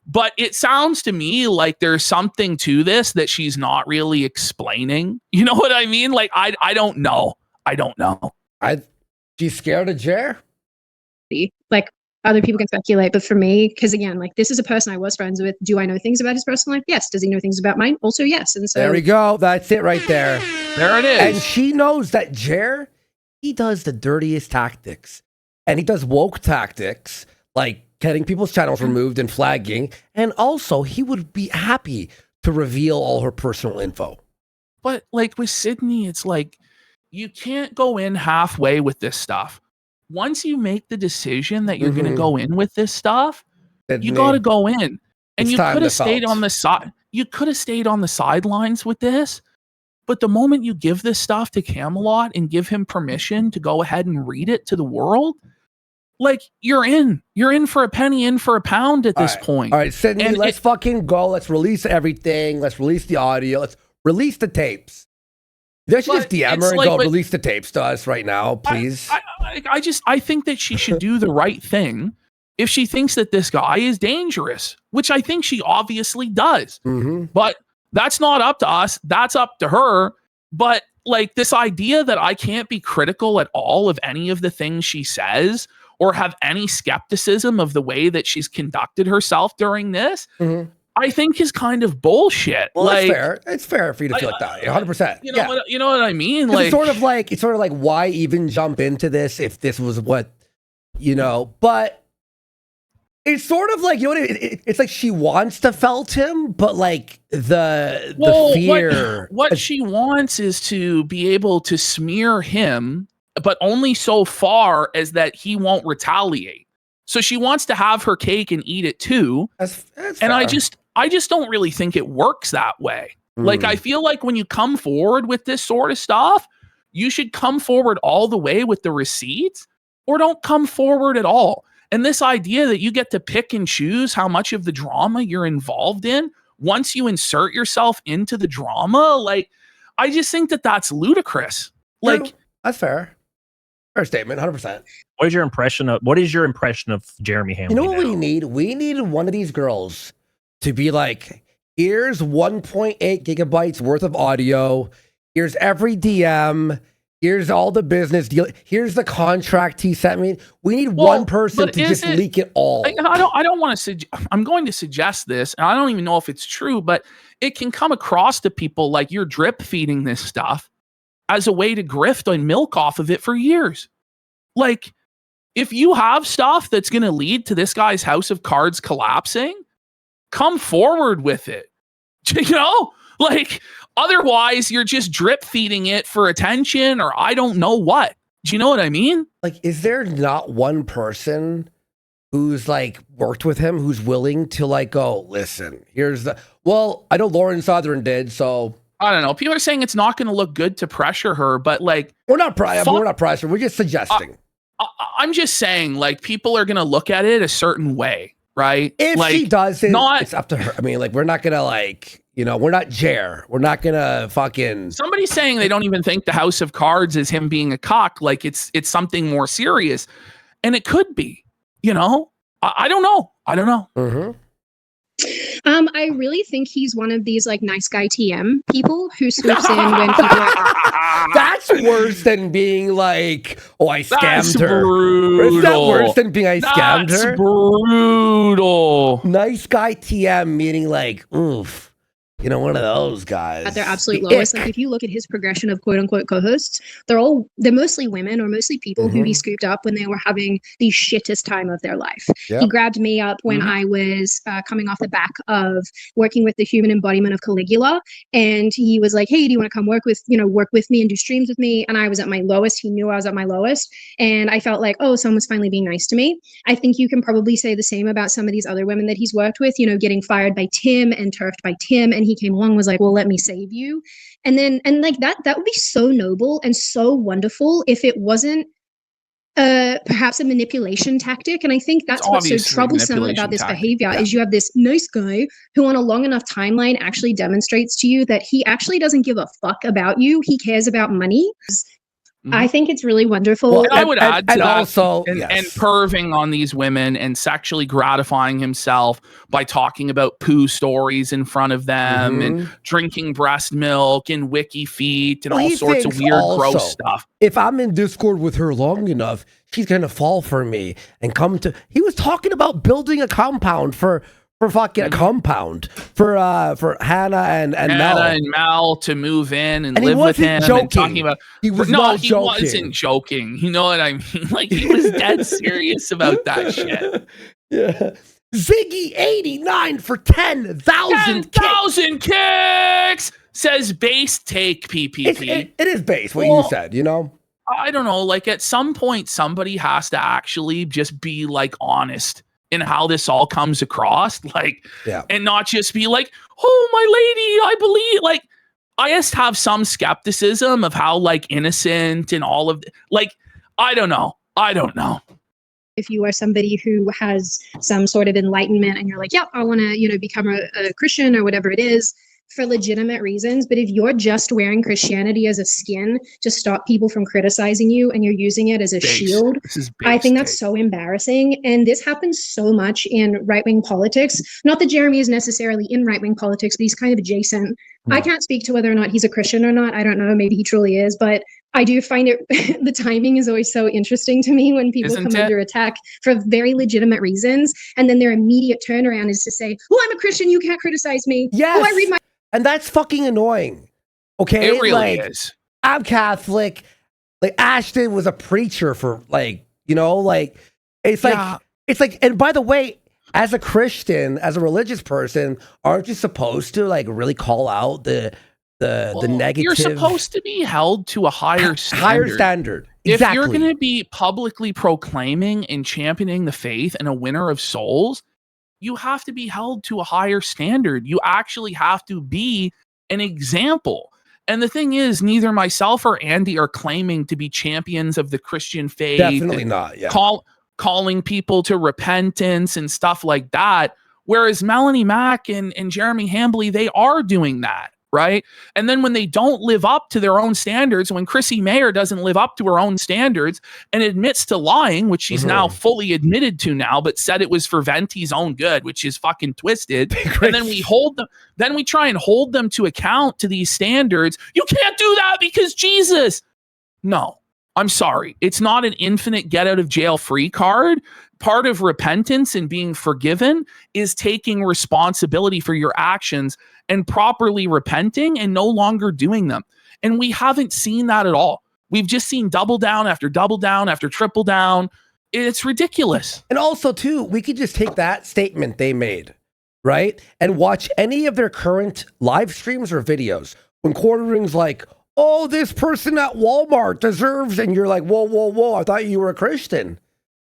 But it sounds to me like there's something to this that she's not really explaining. You know what I mean? Like, I don't know. I don't know. She's scared of Jer? Like, other people can speculate. But for me, because again, like, this is a person I was friends with. Do I know things about his personal life? Yes. Does he know things about mine? Also, yes. And so there we go. That's it right there. There it is. And she knows that Jer, he does the dirtiest tactics. And he does woke tactics, like getting people's channels removed and flagging. And also, he would be happy to reveal all her personal info. But like with Sydney, it's like, you can't go in halfway with this stuff. Once you make the decision that you're going to go in with this stuff, you got to go in. And you could have stayed on the side. You could have stayed on the sidelines with this. But the moment you give this stuff to Camelot and give him permission to go ahead and read it to the world, like, you're in for a penny, in for a pound at this point. All right, Sydney, let's fucking go. Let's release everything. Let's release the audio. Let's release the tapes. They should just DM her and go release the tapes to us right now, please. I think that she should do the right thing if she thinks that this guy is dangerous, which I think she obviously does. But that's not up to us. That's up to her. But like, this idea that I can't be critical at all of any of the things she says or have any skepticism of the way that she's conducted herself during this, I think is kind of bullshit. Well, like, it's fair. It's fair for you to feel like that. 100%. You know what I mean? Like, it's sort of like why even jump into this if this was what, you know, but it's sort of like, you know what, it's like she wants to felt him, but like the fear. What she wants is to be able to smear him, but only so far as that he won't retaliate. So she wants to have her cake and eat it too. That's and fair. I just don't really think it works that way. Like, I feel like when you come forward with this sort of stuff, you should come forward all the way with the receipts or don't come forward at all. And this idea that you get to pick and choose how much of the drama you're involved in once you insert yourself into the drama, like, I just think that that's ludicrous. Like, that's fair. Fair statement, 100%. What is your impression of Jeremy Hambly? You know what we need? We need one of these girls to be like, here's 1.8 gigabytes worth of audio. Here's every DM. Here's all the business deal. Here's the contract he sent me. We need one person to just leak it all. I don't want to I'm going to suggest this, and I don't even know if it's true, but it can come across to people like you're drip feeding this stuff as a way to grift and milk off of it for years. Like, if you have stuff that's going to lead to this guy's house of cards collapsing, come forward with it. You know, like, otherwise you're just drip feeding it for attention or I don't know what. Do you know what I mean? Like, is there not one person who's like worked with him who's willing to like go, listen, here's the, well, I know Lauren Southern did, so I don't know. People are saying it's not going to look good to pressure her, but like, we're not pressuring. We're just suggesting. I'm just saying, like, people are going to look at it a certain way, right? If like, she doesn't, it's up to her. I mean, like, we're not going to like, you know, we're not Jer. We're not going to fucking. Somebody's saying they don't even think the House of Cards is him being a cock. Like, it's something more serious. And it could be, you know, I don't know. I don't know. I really think he's one of these like nice guy TM people who swoops in when people are. That's worse than being like, oh, I scammed her. Brutal. Is that worse than being I scammed her? That's brutal. Nice guy TM meaning like, oof. You know, one of those guys. At their absolute lowest. Like, if you look at his progression of quote unquote co-hosts, they're mostly women or mostly people who he scooped up when they were having the shittest time of their life. Yep. He grabbed me up when I was coming off the back of working with the human embodiment of Caligula. And he was like, hey, do you want to come work with me and do streams with me? And I was at my lowest. He knew I was at my lowest. And I felt like, oh, someone's finally being nice to me. I think you can probably say the same about some of these other women that he's worked with, you know, getting fired by Tim and turfed by Tim. And he came along was like, well, let me save you. And then, and like that would be so noble and so wonderful if it wasn't perhaps a manipulation tactic. And I think that's what's so troublesome about this behavior is you have this nice guy who on a long enough timeline actually demonstrates to you that he actually doesn't give a fuck about you. He cares about money. I think it's really wonderful. Well, I would add to that also, and perving on these women and sexually gratifying himself by talking about poo stories in front of them and drinking breast milk and wiki feet and all sorts of weird, gross stuff. If I'm in Discord with her long enough, she's going to fall for me and come to... He was talking about building a compound for fucking a compound for Hannah and Mel. And Mel to move in and live with him. Joking. And talking about he was no, not he joking. wasn't joking. You know what I mean? Like he was dead serious about that shit. Yeah. Ziggy 89 for 10,000 kicks says base take PPP. It is base what you said, you know. I don't know. Like at some point, somebody has to actually just be like honest in how this all comes across, like, and not just be like, oh, my lady, I believe, like, I just have some skepticism of how, like, innocent and all of, like, I don't know. If you are somebody who has some sort of enlightenment and you're like, yeah, I want to, you know, become a Christian or whatever it is, for legitimate reasons, but if you're just wearing Christianity as a skin to stop people from criticizing you and you're using it as a shield, I think that's so embarrassing. And this happens so much in right-wing politics. Not that Jeremy is necessarily in right-wing politics, but he's kind of adjacent. I can't speak to whether or not he's a Christian or not. I don't know. Maybe he truly is, but I do find it, the timing is always so interesting to me when people come under attack for very legitimate reasons. And then their immediate turnaround is to say, oh, I'm a Christian, you can't criticize me. Yes. Oh, I read my... And that's fucking annoying. Okay? It really is. I'm Catholic. Like Ashton was a preacher for like, you know, like it's like, and by the way, as a Christian, as a religious person, aren't you supposed to like really call out the negative? You're supposed to be held to a higher standard. If you're going to be publicly proclaiming and championing the faith and a winner of souls, you have to be held to a higher standard. You actually have to be an example. And the thing is, neither myself or Andy are claiming to be champions of the Christian faith. Definitely not. Yeah. Calling people to repentance and stuff like that. Whereas Melanie Mack and Jeremy Hambly, they are doing that. Right. And then when they don't live up to their own standards, when Chrissy Mayer doesn't live up to her own standards and admits to lying, which she's now fully admitted to now, but said it was for Venti's own good, which is fucking twisted. And then we try and hold them to account to these standards. You can't do that because Jesus. No, I'm sorry. It's not an infinite get out of jail free card. Part of repentance and being forgiven is taking responsibility for your actions and properly repenting and no longer doing them. And we haven't seen that at all. We've just seen double down after triple down. It's ridiculous. And also, too, we could just take that statement they made, right? And watch any of their current live streams or videos. When Quartering's like, oh, this person at Walmart deserves, and you're like, whoa, I thought you were a Christian.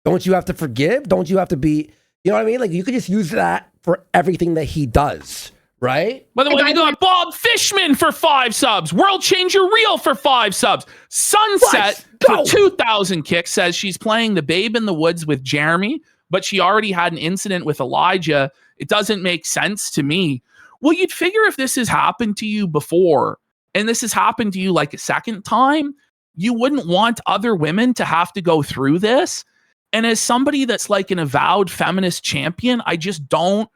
Don't you have to forgive? Don't you have to be, you know what I mean? Like, you could just use that for everything that he does, right? By the way, we got Bob Fishman for 5 subs. World Changer Real for 5 subs. Sunset for 2,000 kicks says she's playing the babe in the woods with Jeremy, but she already had an incident with Elijah. It doesn't make sense to me. Well, you'd figure if this has happened to you before, and this has happened to you like a second time, you wouldn't want other women to have to go through this. And as somebody that's like an avowed feminist champion, I just don't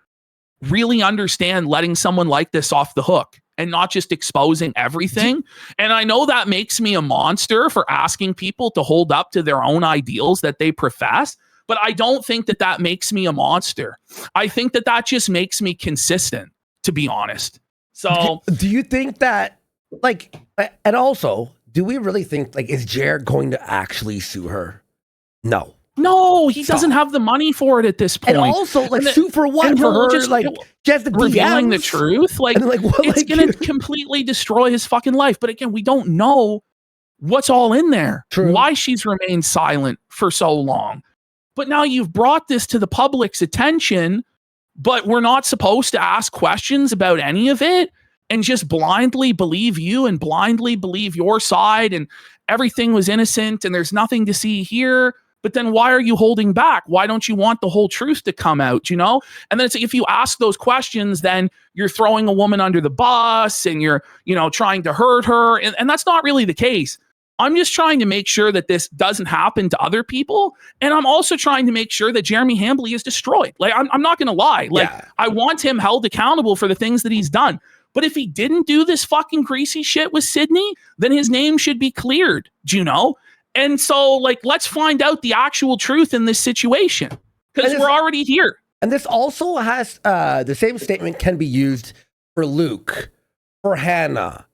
really understand letting someone like this off the hook and not just exposing everything. And I know that makes me a monster for asking people to hold up to their own ideals that they profess, but I don't think that that makes me a monster. I think that that just makes me consistent, to be honest. So do you think that, like, and also, do we really think, like, is Jared going to actually sue her? No. No, he doesn't have the money for it at this point. And also, like, sue for what? For her, just, like, just the revealing DMs? The truth? Like, it's going to completely destroy his fucking life. But again, we don't know what's all in there. True. Why she's remained silent for so long. But now you've brought this to the public's attention but we're not supposed to ask questions about any of it and just blindly believe you and blindly believe your side and everything was innocent and there's nothing to see here. But then why are you holding back? Why don't you want the whole truth to come out, you know? And then it's if you ask those questions, then you're throwing a woman under the bus and you're, you know, trying to hurt her. And that's not really the case. I'm just trying to make sure that this doesn't happen to other people. And I'm also trying to make sure that Jeremy Hambly is destroyed. Like, I'm not going to lie. Like, I want him held accountable for the things that he's done. But if he didn't do this fucking greasy shit with Sydney, then his name should be cleared, do you know? And so, like, let's find out the actual truth in this situation because we're already here. And this also has the same statement can be used for Luke, for Hannah,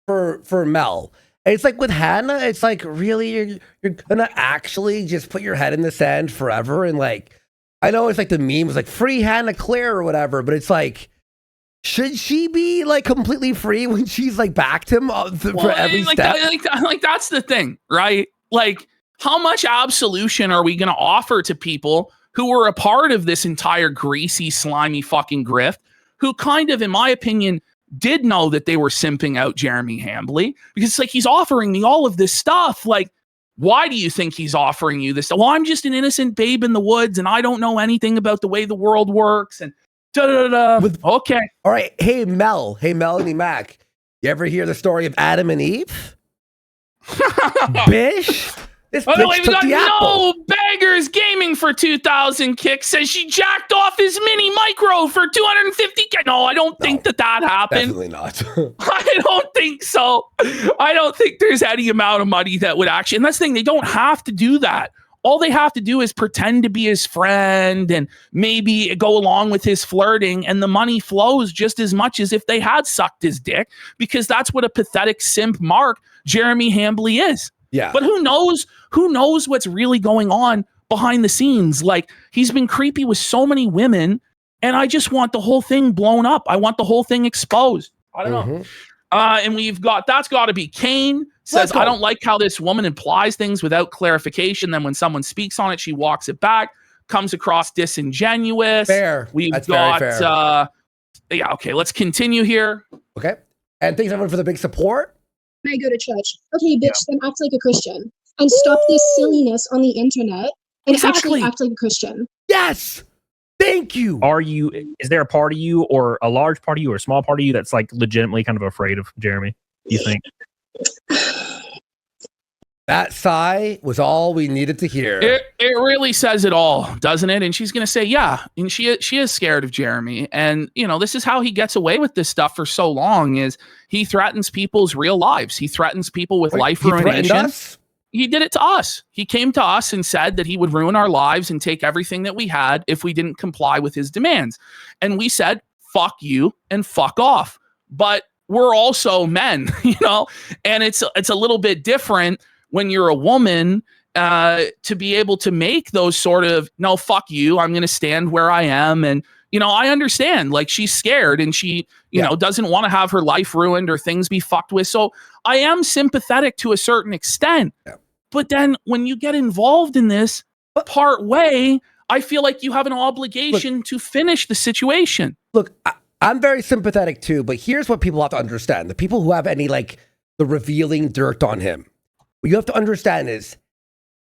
for Mel. And it's like with Hannah, it's like, really, you're gonna actually just put your head in the sand forever? And like, I know it's like the meme was like free Hannah Claire or whatever, but it's like, should she be like completely free when she's like backed him for every step? Like that's the thing, right? Like, how much absolution are we going to offer to people who were a part of this entire greasy, slimy fucking grift, who kind of, in my opinion, did know that they were simping out Jeremy Hambly? Because it's like, he's offering me all of this stuff. Like, why do you think he's offering you this? Well, I'm just an innocent babe in the woods and I don't know anything about the way the world works. And okay. All right. Hey, Melanie Mac. You ever hear the story of Adam and Eve? Bish? This bitch took the apple. No Beggars Gaming for 2,000 kicks says she jacked off his mini micro for 250. No, I don't think that happened. Definitely not. I don't think so. I don't think there's any amount of money that would actually. And that's the thing. They don't have to do that. All they have to do is pretend to be his friend and maybe go along with his flirting, and the money flows just as much as if they had sucked his dick, because that's what a pathetic simp mark Jeremy Hambly is. Yeah. But who knows what's really going on behind the scenes? Like, he's been creepy with so many women, and I just want the whole thing blown up. I want the whole thing exposed. I don't know. And we've got, that's got to be Kane. Says, I don't like how this woman implies things without clarification. Then when someone speaks on it, she walks it back, comes across disingenuous. Fair. We've got, yeah, okay, let's continue here. Okay. And thanks everyone for the big support. I go to church. Okay, bitch, then act like a Christian. And stop this silliness on the internet and actually act like a Christian. Yes! Thank you. Is there a part of you or a large part of you or a small part of you that's like legitimately kind of afraid of Jeremy, you think? That sigh was all we needed to hear. It really says it all, doesn't it? And she's going to say, yeah. And she is scared of Jeremy. And, you know, this is how he gets away with this stuff for so long, is he threatens people's real lives. He threatens people with life ruination. He did it to us. He came to us and said that he would ruin our lives and take everything that we had if we didn't comply with his demands. And we said, fuck you and fuck off. But we're also men, you know, and it's a little bit different when you're a woman to be able to make those sort of, no, fuck you, I'm going to stand where I am. And, you know, I understand, like, she's scared and she, you know, doesn't want to have her life ruined or things be fucked with. So I am sympathetic to a certain extent. Yeah. But then when you get involved in this part way, I feel like you have an obligation to finish the situation. Look, I'm very sympathetic too, but here's what people have to understand. The people who have any, like, the revealing dirt on him, what you have to understand is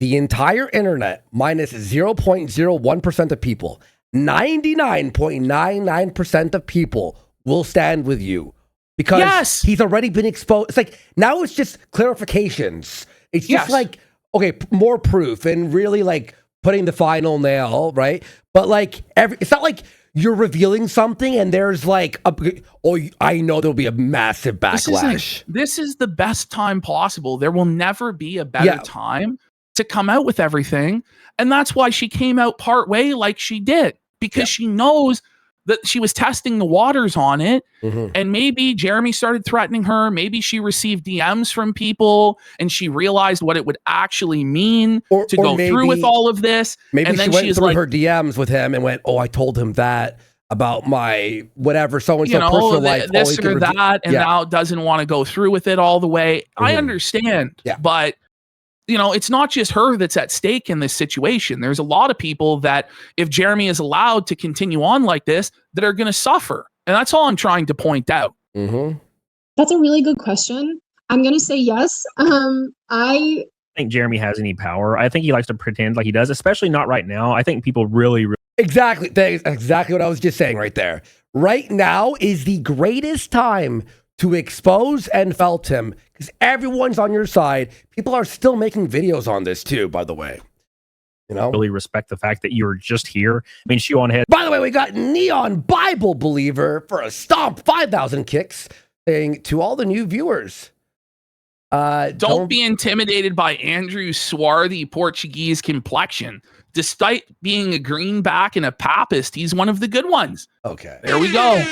the entire internet minus 0.01% of people, 99.99% of people will stand with you because he's already been exposed. It's like, now it's just clarifications. It's just like, okay, more proof and really like putting the final nail, right? But like, it's not like you're revealing something and there's like, I know there'll be a massive backlash. This is the best time possible. There will never be a better time to come out with everything. And that's why she came out part way like she did, because she knows that she was testing the waters on it. And maybe Jeremy started threatening her. Maybe she received DMs from people and she realized what it would actually mean to go through with all of this. Maybe and then she went through her DMs with him and went, oh, I told him that about my whatever, so-and-so personal life. This or that, and now doesn't want to go through with it all the way. I understand, but you know, it's not just her that's at stake in this situation. There's a lot of people that, if Jeremy is allowed to continue on like this, that are going to suffer. And that's all I'm trying to point out. Mm-hmm. That's a really good question. I'm going to say yes. I think Jeremy has any power. I think he likes to pretend like he does, especially not right now. I think people really Exactly. That's exactly what I was just saying right there. Right now is the greatest time to expose and felt him because everyone's on your side. People are still making videos on this too, by the way. You know, really respect the fact that you're just here. I mean, shoe on head. By the way, we got Neon Bible Believer for a stomp 5,000 kicks saying to all the new viewers. Don't be intimidated by Andrew's swarthy Portuguese complexion. Despite being a greenback and a papist, he's one of the good ones. Okay. There we go.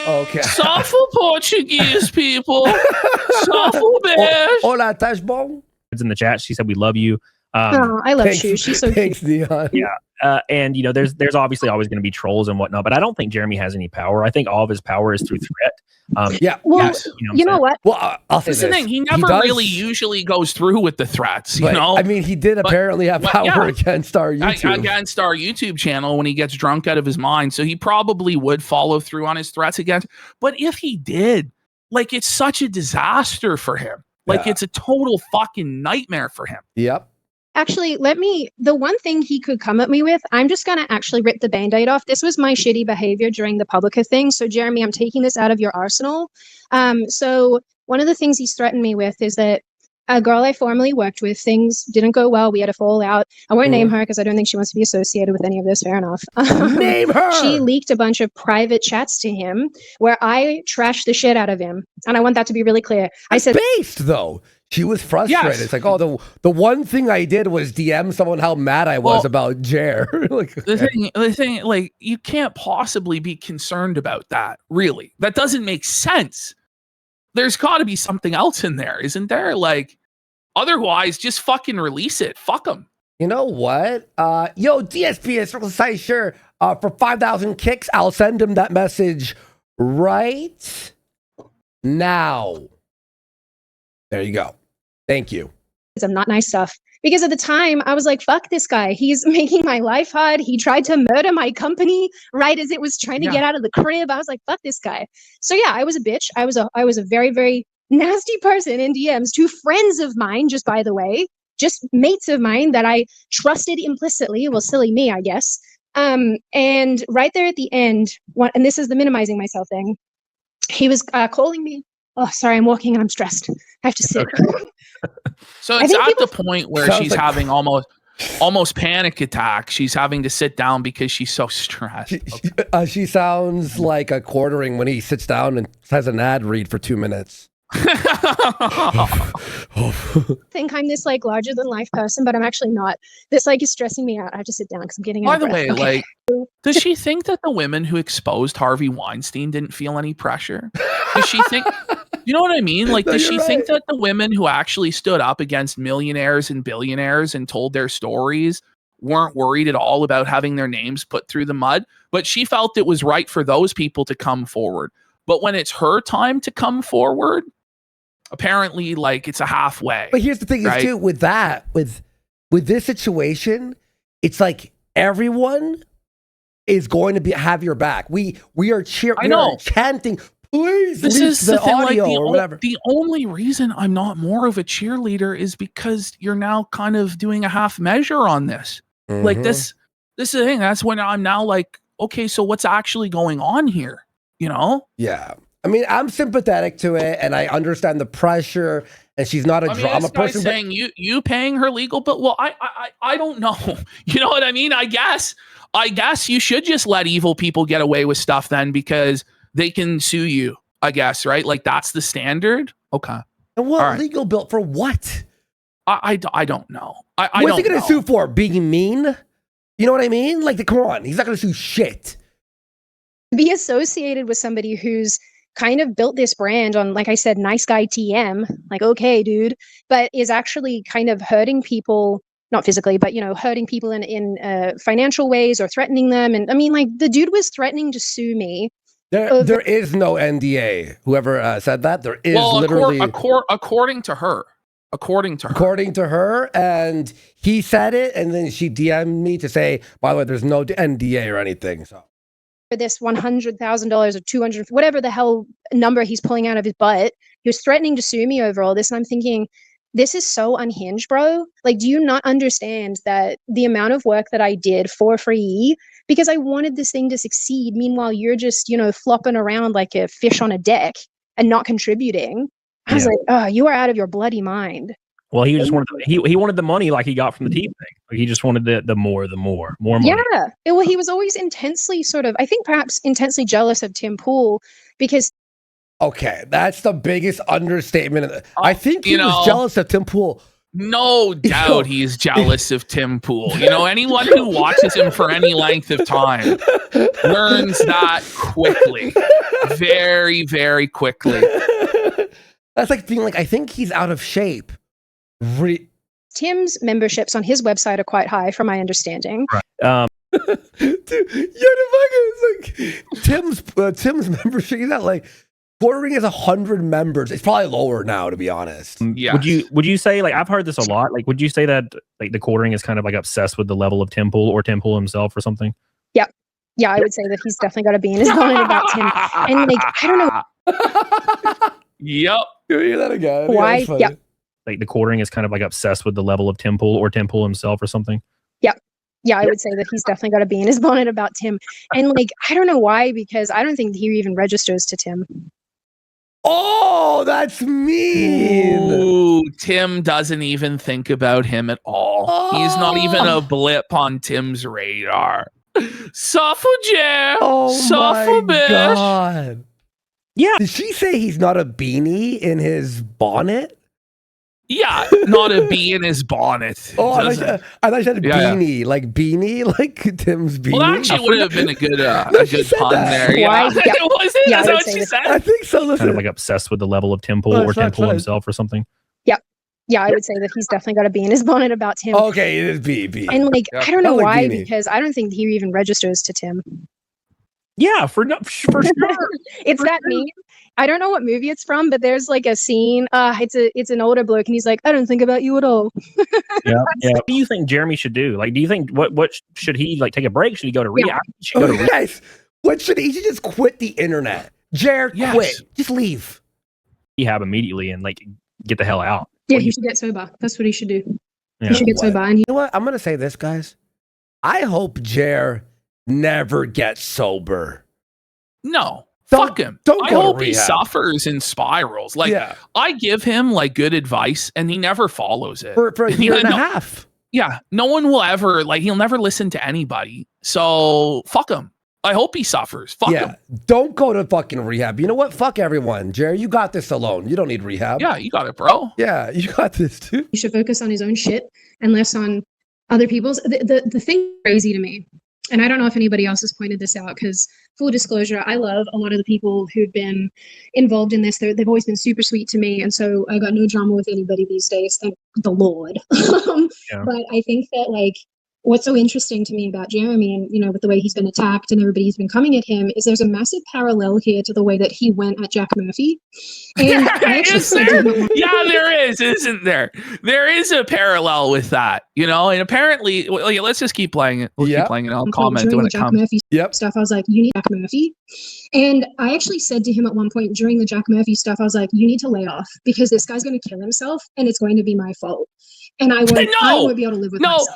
Okay. Suffer Portuguese people. Suffer bears. Hola, Tashbong. It's in the chat. She said, we love you. I love Shu. She's so thanks, cute. Neon. Yeah. And, you know, there's obviously always going to be trolls and whatnot, but I don't think Jeremy has any power. I think all of his power is through threat. Yeah. Well, yes. you know what? Well, I'll say That's the thing. He never really usually goes through with the threats, you know? I mean, he did apparently have power against our YouTube. Against our YouTube channel when he gets drunk out of his mind. So he probably would follow through on his threats against. But if he did, like, it's such a disaster for him. Like, it's a total fucking nightmare for him. Yep. Actually, the one thing he could come at me with, I'm just going to actually rip the Band-Aid off. This was my shitty behavior during the Publica thing. So, Jeremy, I'm taking this out of your arsenal. So one of the things he's threatened me with is that a girl I formerly worked with, things didn't go well. We had a fallout. I won't name her because I don't think she wants to be associated with any of this. Fair enough. Name her! She leaked a bunch of private chats to him where I trashed the shit out of him. And I want that to be really clear. I said, based, though. She was frustrated. Yes. It's like, oh, the one thing I did was DM someone how mad I was about Jer. Like, the thing, like, you can't possibly be concerned about that, really. That doesn't make sense. There's got to be something else in there, isn't there? Like, otherwise, just fucking release it. Fuck them. You know what? Yo, DSP is Circle Society, sure. For 5,000 kicks, I'll send him that message right now. There you go. Thank you. some not nice stuff. Because at the time, I was like, fuck this guy. He's making my life hard. He tried to murder my company right as it was trying to get out of the crib. I was like, fuck this guy. So yeah, I was a bitch. I was a very, very nasty person in DMs to friends of mine, just by the way, just mates of mine that I trusted implicitly. Well, silly me, I guess. And right there at the end, and this is the minimizing myself thing, he was calling me. Oh, sorry, I'm walking and I'm stressed. I have to sit. So it's at the point where she's having almost panic attack. She's having to sit down because she's so stressed. She sounds like a quartering when he sits down and has an ad read for 2 minutes. Think I'm this like larger than life person, but I'm actually not. This like is stressing me out. I have to sit down because I'm getting out of breath. By the way, like, does she think that the women who exposed Harvey Weinstein didn't feel any pressure? Does she think, you know what I mean? Like, does she think that the women who actually stood up against millionaires and billionaires and told their stories weren't worried at all about having their names put through the mud? But she felt it was right for those people to come forward. But when it's her time to come forward, apparently, like, it's a halfway. But here's the thing, right? Is too, with that, with this situation, it's like everyone is going to have your back. We are cheering. I know, chanting. Please, this is the thing, audio like, or whatever. The only reason I'm not more of a cheerleader is because you're now kind of doing a half measure on this. Mm-hmm. Like this is the thing. That's when I'm now like, okay, so what's actually going on here? You know? Yeah. I mean, I'm sympathetic to it, and I understand the pressure. And she's not a drama person. Saying you paying her legal bill. Well, I don't know. You know what I mean? I guess you should just let evil people get away with stuff then, because they can sue you, I guess, right? Like, that's the standard. Okay. And what legal bill for what? I don't know. What's he going to sue for? Being mean? You know what I mean? Like, come on. He's not going to sue shit. Be associated with somebody who's kind of built this brand on, like I said, nice guy TM, like, okay, dude, but is actually kind of hurting people, not physically, but, you know, hurting people in financial ways or threatening them. And I mean, like, the dude was threatening to sue me. There is no NDA. Whoever said that, there is literally. According to her. according to her. According to her, and he said it, and then she DM'd me to say, by the way, there's no NDA or anything. So for this $100,000 or 200, whatever the hell number he's pulling out of his butt, he was threatening to sue me over all this, and I'm thinking, this is so unhinged, bro. Like, do you not understand that the amount of work that I did for free because I wanted this thing to succeed? Meanwhile, you're just, flopping around like a fish on a deck and not contributing. I was like, oh, you are out of your bloody mind. Well, he just wanted he wanted the money like he got from the team thing. Like, he just wanted the more money. Yeah. Well, he was always intensely I think perhaps intensely jealous of Tim Pool because. Okay, that's the biggest understatement. I think he was jealous of Tim Pool. No doubt he's jealous of Tim Pool. Anyone who watches him for any length of time learns that quickly. Very, very quickly. That's like being like, I think he's out of shape. Tim's memberships on his website are quite high, from my understanding. Right. Dude, it's like Tim's membership. He's not like quartering is 100 members. It's probably lower now, to be honest. Yeah. Would you say, like, I've heard this a lot. Like, would you say that like the quartering is kind of like obsessed with the level of Tim Pool or Tim Pool himself or something? Yeah. Yeah, I would say that he's definitely got to be in his bonnet about Tim. And like, I don't know. Yep. Can we hear that again? Why? Yeah. Like the quartering is kind of like obsessed with the level of Tim Pool or Tim Pool himself or something. Yeah. Yeah, I would say that he's definitely got to be in his bonnet about Tim. And like, I don't know why, because I don't think he even registers to Tim. Oh, that's mean. Ooh, Tim doesn't even think about him at all. Oh. He's not even a blip on Tim's radar. Suffer, Jer. Oh, Suffer, my bitch. God. Yeah. Did she say he's not a beanie in his bonnet? Yeah, not a bee in his bonnet. Oh, I thought you said beanie. Yeah. Like beanie, like Tim's beanie. Well, actually, would have been a good pun there. Yeah. Was it? Yeah, Is that what she said? I think so. Listen. Kind of like obsessed with the level of Tim Pool or Tim Pool himself or something. Yeah. Yeah, I would say that he's definitely got to be in his bonnet about Tim. Okay, it is B. And like, I don't know why, because I don't think he even registers to Tim. Yeah, for sure. It's that meme. I don't know what movie it's from, but there's like a scene. It's an older bloke, and he's like, "I don't think about you at all." Yeah. What do you think Jeremy should do? Like, do you think what should he like? Take a break? Should he go to rehab? Yeah. Guys, what should he should just quit the internet? Quit. Just leave. Rehab immediately and like get the hell out. Yeah, he should get sober. That's what he should do. Yeah. He should get sober. And you know what? I'm gonna say this, guys. I hope Jer never gets sober. No. Fuck him. Don't I go hope to he rehab. suffers and spirals. Like, I give him like good advice and he never follows it. For a year and a half. Yeah. No one will ever, he'll never listen to anybody. So fuck him. I hope he suffers. Fuck him. Don't go to fucking rehab. You know what? Fuck everyone. Jerry, you got this alone. You don't need rehab. Yeah, you got it, bro. Yeah, you got this too. He should focus on his own shit and less on other people's. The thing crazy to me, and I don't know if anybody else has pointed this out, because full disclosure, I love a lot of the people who've been involved in this. They've always been super sweet to me, and so I got no drama with anybody these days, thank the Lord. But I think that what's so interesting to me about Jeremy, and with the way he's been attacked and everybody's been coming at him, is there's a massive parallel here to the way that he went at Jack Murphy. And I actually said to him there is, isn't there? There is a parallel with that, and apparently, let's just keep playing it. We'll keep playing it. I'll comment when it Jack comes. Murphy stuff. I was like, you need Jack Murphy. And I actually said to him at one point during the Jack Murphy stuff, I was like, you need to lay off, because this guy's going to kill himself and it's going to be my fault. And I won't be able to live with myself.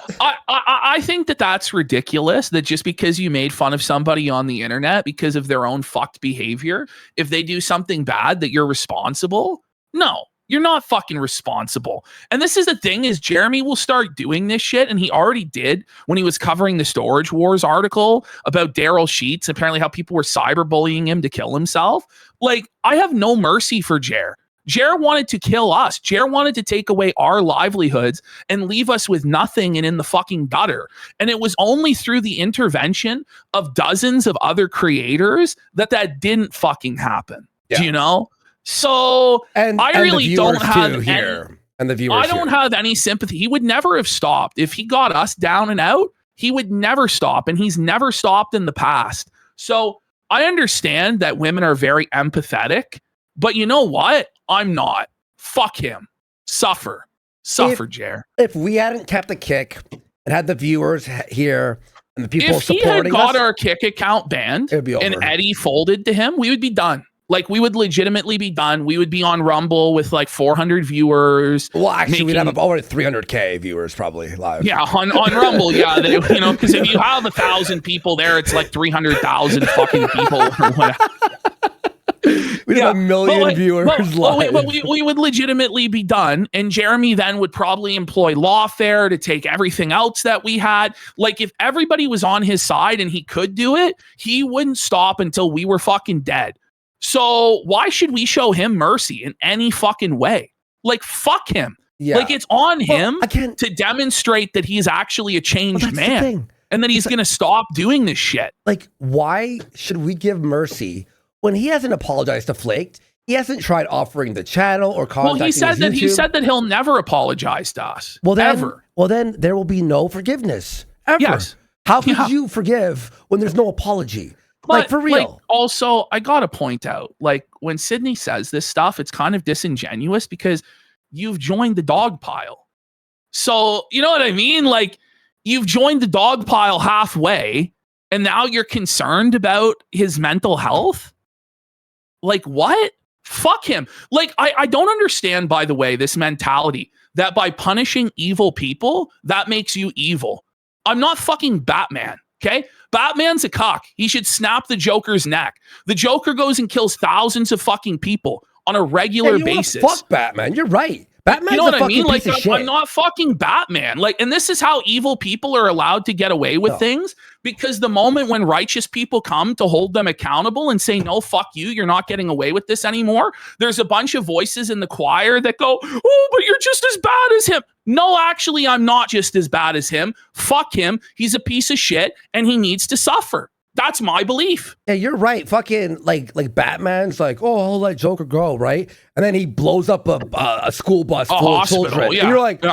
I think that's ridiculous, that just because you made fun of somebody on the internet because of their own fucked behavior, if they do something bad, that you're responsible. No, you're not fucking responsible. And this is the thing, is Jeremy will start doing this shit, and he already did when he was covering the Storage Wars article about Daryl Sheets, apparently how people were cyberbullying him to kill himself. I have no mercy for Jer. Jer wanted to kill us. Jer wanted to take away our livelihoods and leave us with nothing and in the fucking gutter. And it was only through the intervention of dozens of other creators that didn't fucking happen. Yeah. Do you know? So I really don't have here. And the viewers I don't have any sympathy. He would never have stopped. If he got us down and out, he would never stop. And he's never stopped in the past. So I understand that women are very empathetic. But you know what? I'm not. Fuck him. Suffer. Suffer, Jer. If we hadn't kept the kick and had the viewers here and the people if he supporting had got us, our kick account banned it'd be over. and Eddie folded to him, we would be done. Like, we would legitimately be done. We would be on Rumble with like 400 viewers. Well, actually, we'd have already 300K viewers probably live. Yeah, on Rumble, yeah. Because if you have 1,000 people there, it's like 300,000 fucking people or whatever. We'd have 1 million viewers live. But we would legitimately be done. And Jeremy then would probably employ lawfare to take everything else that we had. Like, if everybody was on his side and he could do it, he wouldn't stop until we were fucking dead. So why should we show him mercy in any fucking way? Like, fuck him. Yeah. Like, it's on him again, to demonstrate that he's actually a changed man and that he's going to stop doing this shit. Like, why should we give mercy when he hasn't apologized to Flaked? He hasn't tried offering the channel or contacting he said that he'll never apologize to us. Ever. Well, then there will be no forgiveness ever. Yes. How could you forgive when there's no apology? But, like, for real. Like, also, I gotta point out, like, when Sydney says this stuff, it's kind of disingenuous because you've joined the dog pile. So, you know what I mean? Like, you've joined the dog pile halfway, and now you're concerned about his mental health? Like, what? Fuck him. Like, I don't understand, by the way, this mentality that by punishing evil people, that makes you evil. I'm not fucking Batman. Okay? Batman's a cock. He should snap the Joker's neck. The Joker goes and kills thousands of fucking people on a regular basis. Fuck Batman. You're right. Batman's you know what I mean? Like, I'm not fucking Batman. Like, and this is how evil people are allowed to get away with things, because the moment when righteous people come to hold them accountable and say, no, fuck you, you're not getting away with this anymore, there's a bunch of voices in the choir that go, oh, but you're just as bad as him. No, actually, I'm not just as bad as him. Fuck him. He's a piece of shit and he needs to suffer. That's my belief. Yeah, you're right. Fucking like Batman's like, oh, I'll let Joker go, right? And then he blows up a school bus full of children. Yeah. And you're like,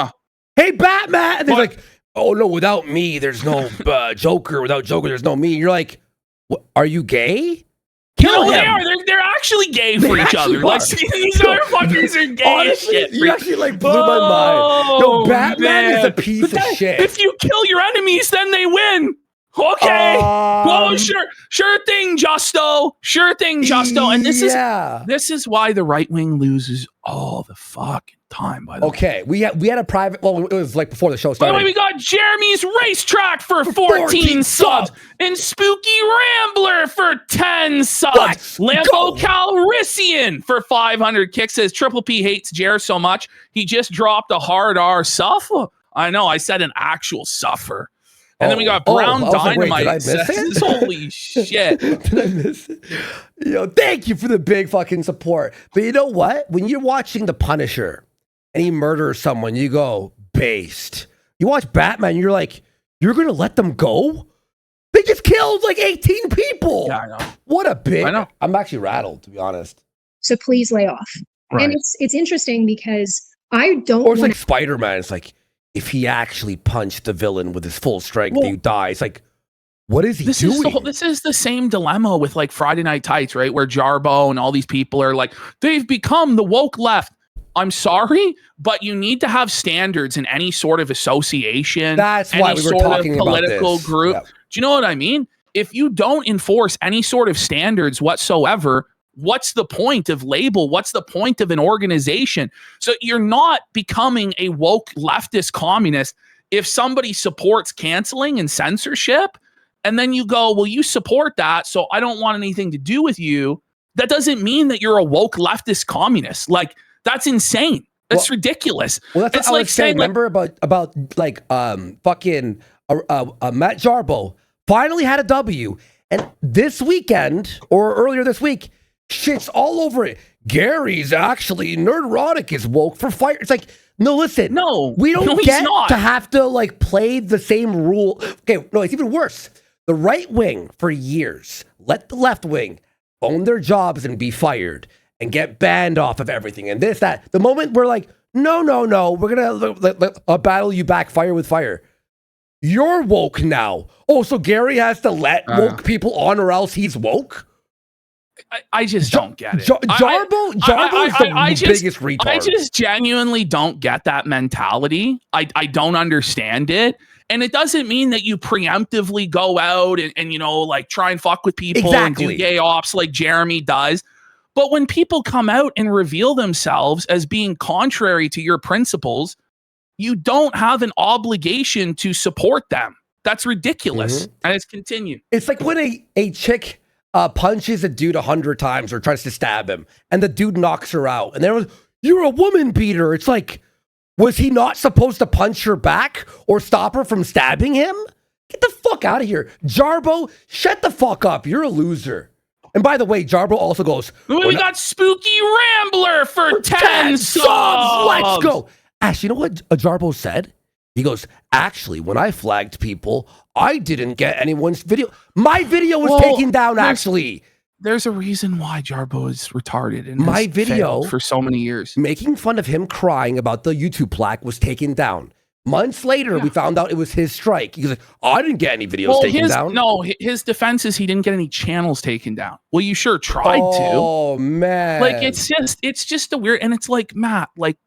hey, Batman. And they're like, oh, no, without me, there's no Joker. Without Joker, there's no me. And you're like, are you gay? Kill him. They are. They're actually gay for each other. Like, these motherfuckers are gay. Honestly, shit. You actually like blew my mind. No, Batman is a piece of shit. If you kill your enemies, then they win. Okay. Oh, sure thing, Justo. Sure thing, Justo. And this is why the right wing loses all the fucking time. By the way, we had a private. Well, it was like before the show started. By the way, we got Jeremy's Racetrack for 14 subs and Spooky Rambler for 10 subs. Lambo Calrissian for 500 kicks. Says Triple P hates Jer so much he just dropped a hard R suffer. I know. I said an actual suffer. And then we got Brown Dynamite. Like, says, holy shit. Did I miss it? Thank you for the big fucking support. But you know what? When you're watching The Punisher and he murders someone, you go, based. You watch Batman, you're like, you're going to let them go? They just killed like 18 people. Yeah, I know. What a big. I know. I'm actually rattled, to be honest. So please lay off. Right. And it's interesting because I don't. Or it's like Spider-Man. It's like, if he actually punched the villain with his full strength, he dies. It's like, what is he doing? This is the same dilemma with like Friday Night Tights, right? Where Jarbo and all these people are like, they've become the woke left. I'm sorry, but you need to have standards in any sort of association. That's why we were talking about this. Political group. Yep. Do you know what I mean? If you don't enforce any sort of standards whatsoever, what's the point of label? What's the point of an organization? So you're not becoming a woke leftist communist if somebody supports canceling and censorship, and then you go, well, you support that, so I don't want anything to do with you. That doesn't mean that you're a woke leftist communist. Like, that's insane. That's ridiculous. Well, that's it's what I like was saying. Remember about like fucking Matt Jarbo finally had a W, and this weekend or earlier this week, shit's all over it. Gary's actually Nerderotic is woke for fire. It's like, no, listen. No, we don't get to have to like play the same rule. Okay, no, it's even worse. The right wing for years let the left wing own their jobs and be fired and get banned off of everything. And this, that. The moment we're like, no, we're going to battle you back fire with fire. You're woke now. Oh, so Gary has to let woke people on or else he's woke? I just don't get it. Jarbo's the biggest retard. I just genuinely don't get that mentality. I don't understand it. And it doesn't mean that you preemptively go out and you know, like try and fuck with people and do gay ops like Jeremy does. But when people come out and reveal themselves as being contrary to your principles, you don't have an obligation to support them. That's ridiculous. And it's continued. It's like when a chick punches a dude 100 times or tries to stab him, and the dude knocks her out. And there was, you're a woman beater. It's like, was he not supposed to punch her back or stop her from stabbing him? Get the fuck out of here. Jarbo, shut the fuck up. You're a loser. And by the way, Jarbo also goes, we got Spooky Rambler for 10 subs. Let's go. Ash, you know what Jarbo said? He goes, actually, when I flagged people, I didn't get anyone's video. My video was taken down, actually. There's a reason why Jarbo is retarded. And my video for so many years. Making fun of him crying about the YouTube plaque was taken down. Months later, we found out it was his strike. He's like, oh, I didn't get any videos taken down. No, his defense is he didn't get any channels taken down. Well, you sure tried to. Oh, man. Like, it's just a weird, and it's like, Matt, like,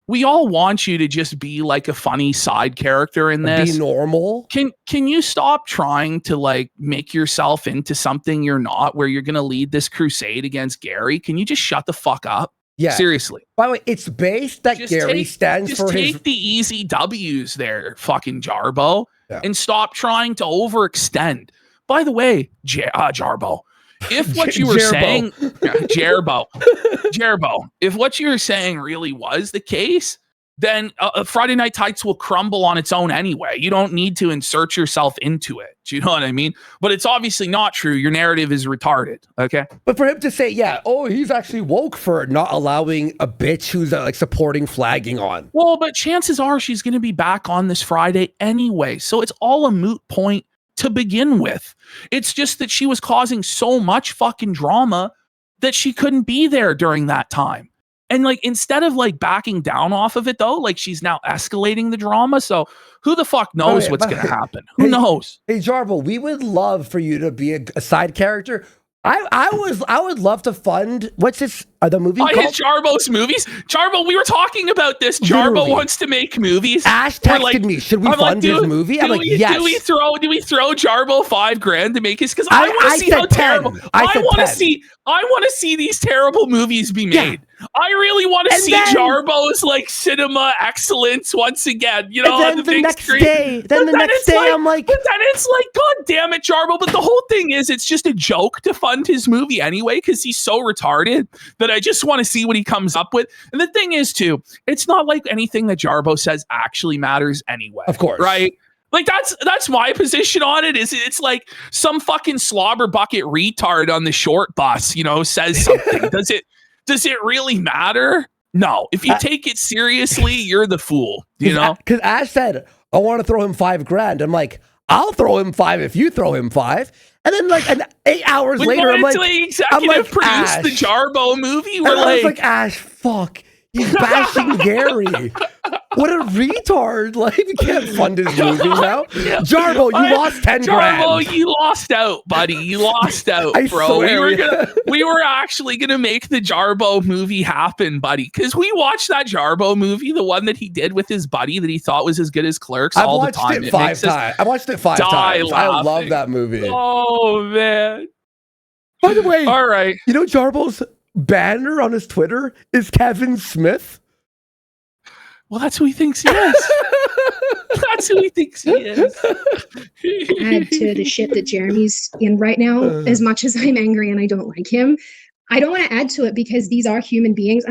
we all want you to just be like a funny side character in this. Be normal. Can you stop trying to like make yourself into something you're not, where you're going to lead this crusade against Gary? Can you just shut the fuck up? Yeah. Seriously. By the way, it's based that Gary stands for his... Just take the easy W's there, fucking Jarbo, and stop trying to overextend. By the way, Jarbo, if what you were saying, Jerbo, if what you were saying really was the case, then Friday Night Tights will crumble on its own anyway. You don't need to insert yourself into it. Do you know what I mean? But it's obviously not true. Your narrative is retarded. Okay. But for him to say, he's actually woke for not allowing a bitch who's like supporting flagging on. Well, but chances are she's going to be back on this Friday anyway. So it's all a moot point to begin with. It's just that she was causing so much fucking drama that she couldn't be there during that time. And like, instead of like backing down off of it though, like she's now escalating the drama. So who the fuck knows what's going to happen? Who knows? Hey, Jarbo, we would love for you to be a side character. I would love to fund, what's this, the movie called? Jarbo's movies? Jarbo, we were talking about this. Jarbo wants to make movies. Ash texted me, should we fund his movie? I'm like, yes. Do we throw Jarbo $5,000 to make his? Because I want to see how terrible. I want to see these terrible movies be made. I really want to see Jarbo's like cinema excellence once again. You know, on the big screen. Then the next day, I'm like, but then it's like, God damn it, Jarbo. But the whole thing is, it's just a joke to fund his movie anyway, because he's so retarded that I just want to see what he comes up with. And the thing is, too, it's not like anything that Jarbo says actually matters anyway. Of course, right? Like that's my position on it. Is it's like some fucking slobber bucket retard on the short bus, you know, says something. Does it really matter? No. If you take it seriously, you're the fool. You know? Because Ash said, I want to throw him $5,000. I'm like, I'll throw him 5 if you throw him 5. And then like 8 hours later, I'm like, produce the Jarbo movie. I was like, Ash, fuck. He's bashing Gary. What a retard. Like, you can't fund his movie now. Jarbo, you lost 10 grand. Jarbo, you lost out, buddy. You lost out, bro. We were actually going to make the Jarbo movie happen, buddy. Because we watched that Jarbo movie, the one that he did with his buddy that he thought was as good as Clerks all the time. I watched it 5 times. I love that movie. Oh, man. By the way, all right. You know Jarbo's banner on his Twitter is Kevin Smith? Well, that's who he thinks he is. That's who he thinks he is. Add to the shit that Jeremy's in right now, as much as I'm angry and I don't like him, I don't want to add to it because these are human beings.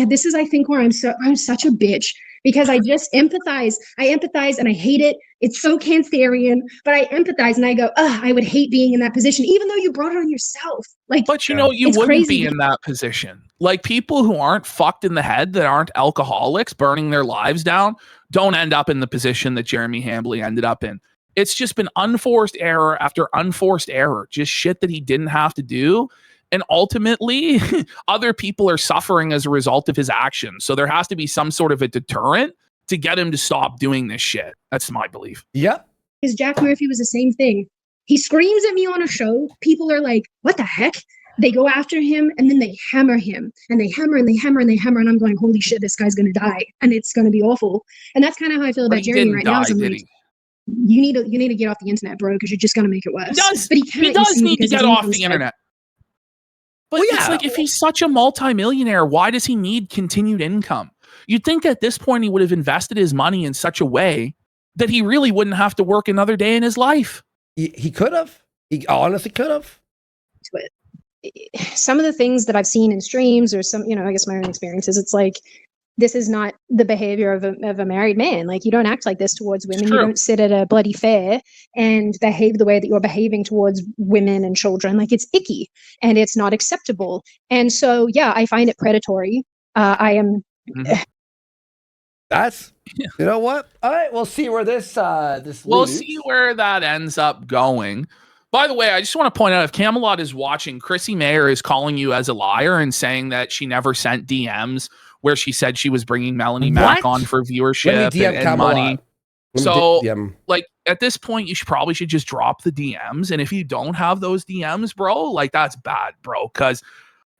This is, I think, where I'm such a bitch because I just empathize. I empathize and I hate it. It's so Cancerian, but I empathize and I go, I would hate being in that position, even though you brought it on yourself. Like, but you know, you wouldn't be in that position. Like people who aren't fucked in the head, that aren't alcoholics, burning their lives down, don't end up in the position that Jeremy Hambly ended up in. It's just been unforced error after unforced error, just shit that he didn't have to do. And ultimately, other people are suffering as a result of his actions. So there has to be some sort of a deterrent to get him to stop doing this shit. That's my belief. Yep. Because Jack Murphy was the same thing. He screams at me on a show. People are like, what the heck? they go after him and then they hammer him and they hammer and they hammer and they hammer. And I'm going, holy shit, this guy's going to die. And it's going to be awful. And that's kind of how I feel about Jeremy right now. I'm like, you need to get off the internet, bro, because you're just going to make it worse. But he does need to get off the internet. But it's like, if he's such a multimillionaire, why does he need continued income? You'd think at this point he would have invested his money in such a way that he really wouldn't have to work another day in his life. He could have. He honestly could have. Some of the things that I've seen in streams or some, I guess my own experiences, it's like, this is not the behavior of a married man. Like, you don't act like this towards women. You don't sit at a bloody fair and behave the way that you're behaving towards women and children. Like, it's icky and it's not acceptable. And so, yeah, I find it predatory. I am. That's, you know what? All right, we'll see where this we'll leads. see where that ends up going. By the way, I just want to point out, if Camelot is watching, Chrissy Mayer is calling you as a liar and saying that she never sent DMs where she said she was bringing Melanie Mack on for viewership and money. So, like, at this point, you probably should just drop the DMs. And if you don't have those DMs, bro, like, that's bad, bro. Because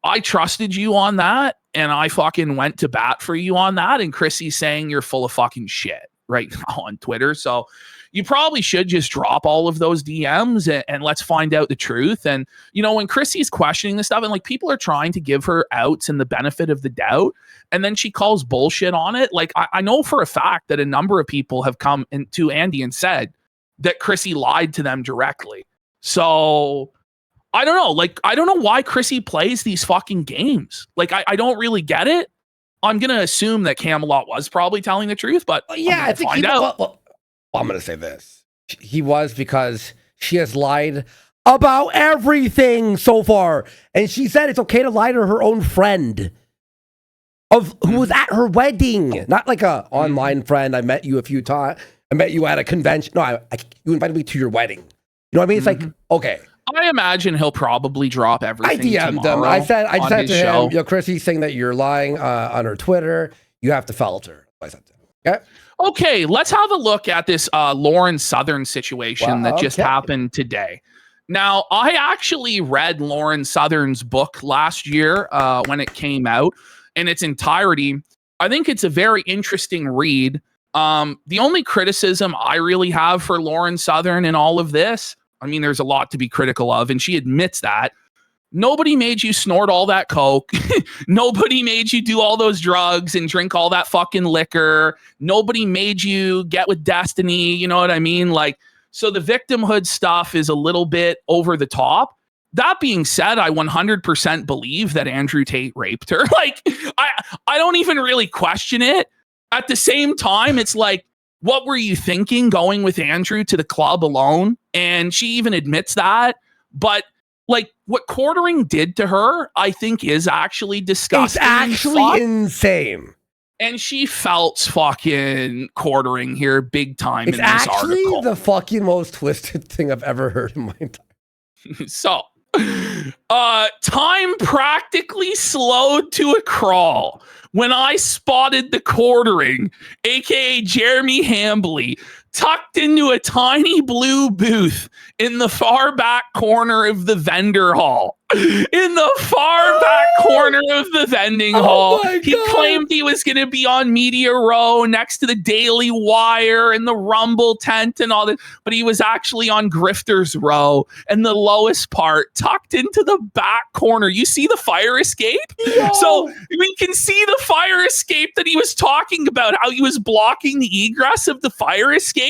I trusted you on that, and I fucking went to bat for you on that. And Chrissy's saying you're full of fucking shit right now on Twitter. So you probably should just drop all of those DMs and let's find out the truth. And, when Chrissy's questioning this stuff and like people are trying to give her outs and the benefit of the doubt, and then she calls bullshit on it. Like, I know for a fact that a number of people have come to Andy and said that Chrissy lied to them directly. So I don't know. Like, I don't know why Chrissy plays these fucking games. Like, I don't really get it. I'm going to assume that Camelot was probably telling the truth, but yeah, I think find out. Well, I'm going to say this. He was, because she has lied about everything so far. And she said it's okay to lie to her own friend who was at her wedding. Not like a online friend. I met you a few times. I met you at a convention. No, you invited me to your wedding. You know what I mean? It's like, okay. I imagine he'll probably drop everything. I DM'd him. I said to him, Chrissy's saying that you're lying on her Twitter. You have to filter. I said to him. Okay. Okay, let's have a look at this Lauren Southern situation that just happened today. Now, I actually read Lauren Southern's book last year when it came out in its entirety. I think it's a very interesting read. The only criticism I really have for Lauren Southern in all of this, I mean, there's a lot to be critical of, and she admits that. Nobody made you snort all that coke. Nobody made you do all those drugs and drink all that fucking liquor. Nobody made you get with Destiny. You know what I mean? Like, so the victimhood stuff is a little bit over the top. That being said, I 100% believe that Andrew Tate raped her. Like, I don't even really question it. At the same time, it's like, what were you thinking going with Andrew to the club alone? And she even admits that. But like, what quartering did to her, I think is actually disgusting. It's actually insane. And she felt fucking quartering here big time it's in this article. It's actually the fucking most twisted thing I've ever heard in my entire. So, time practically slowed to a crawl when I spotted the quartering, aka Jeremy Hambly, tucked into a tiny blue booth in the far back corner of the vendor hall. In the far back corner of the vending hall. He claimed he was going to be on Media Row next to the Daily Wire and the Rumble tent and all that, but he was actually on Grifter's Row and the lowest part, tucked into the back corner. You see the fire escape? No. So we can see the fire escape that he was talking about, how he was blocking the egress of the fire escape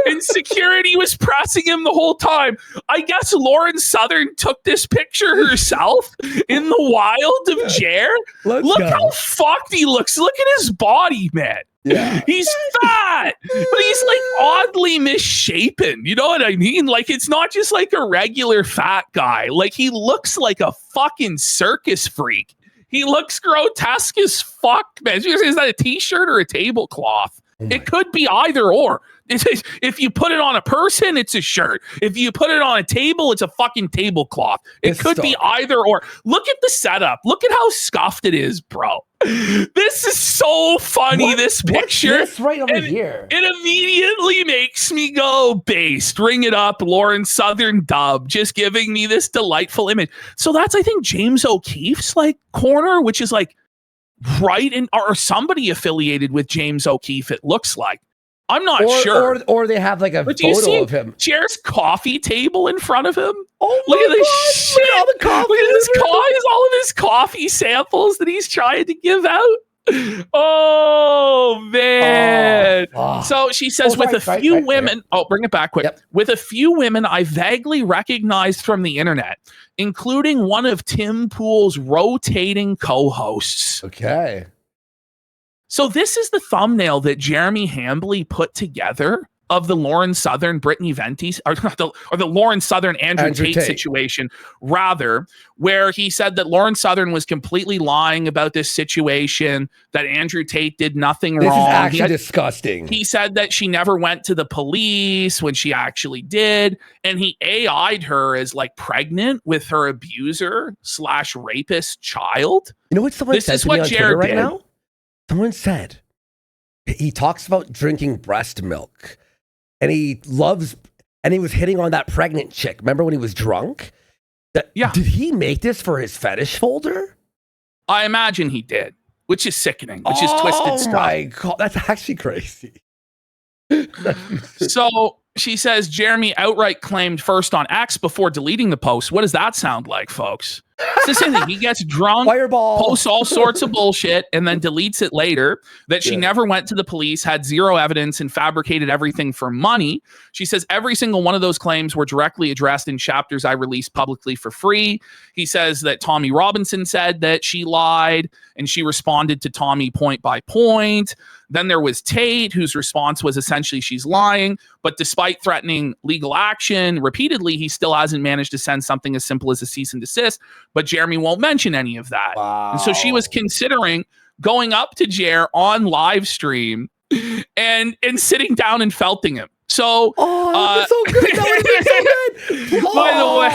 and security was pressing him the whole time. I guess Lauren Southern took this picture herself in the wild of Jer. Look how fucked he looks. Look at his body, man. Yeah. He's fat, but he's like oddly misshapen. You know what I mean? Like, it's not just like a regular fat guy. Like, he looks like a fucking circus freak. He looks grotesque as fuck, man. Is that a t-shirt or a tablecloth? It could be either or. If you put it on a person, it's a shirt. If you put it on a table, it's a fucking tablecloth. It could be either or. Look at the setup. Look at how scuffed it is, bro. This is so funny, this picture. What's this right over here? It immediately makes me go based. Ring it up, Lauren Southern dub, just giving me this delightful image. So that's, I think, James O'Keefe's like corner, which is like right in, or somebody affiliated with James O'Keefe, it looks like. I'm not sure. Or they have like a photo of him. Chair's coffee table in front of him. Oh look my at this God, shit. look at all the coffee. Look at this all of his coffee samples that he's trying to give out. Oh man. So she says, with a few women, bring it back quick. Yep. With a few women I vaguely recognized from the internet, including one of Tim Pool's rotating co-hosts. Okay. So this is the thumbnail that Jeremy Hambly put together of the Lauren Southern, Brittany Venti, or the Lauren Southern, Andrew Tate situation, rather, where he said that Lauren Southern was completely lying about this situation, that Andrew Tate did nothing wrong. This is actually disgusting. He said that she never went to the police when she actually did, and he AI'd her as like pregnant with her abuser / rapist child. You know what someone this said is to what me on Jared Twitter right did. now? Someone said he talks about drinking breast milk and he loves, and he was hitting on that pregnant chick. Remember when he was drunk? Yeah. Did he make this for his fetish folder? I imagine he did, which is sickening, which is twisted stuff. Oh my God, that's actually crazy. So she says Jeremy outright claimed first on X before deleting the post. What does that sound like, folks? It's the same thing. He gets drunk, posts all sorts of bullshit, and then deletes it later. That she never went to the police, had zero evidence, and fabricated everything for money. She says every single one of those claims were directly addressed in chapters I released publicly for free. He says that Tommy Robinson said that she lied, and she responded to Tommy point by point. Then there was Tate, whose response was essentially she's lying. But despite threatening legal action repeatedly, he still hasn't managed to send something as simple as a cease and desist. But Jeremy won't mention any of that. Wow. And so she was considering going up to Jer on live stream and sitting down and felting him. So, that's so good. That would have been so good. By the way,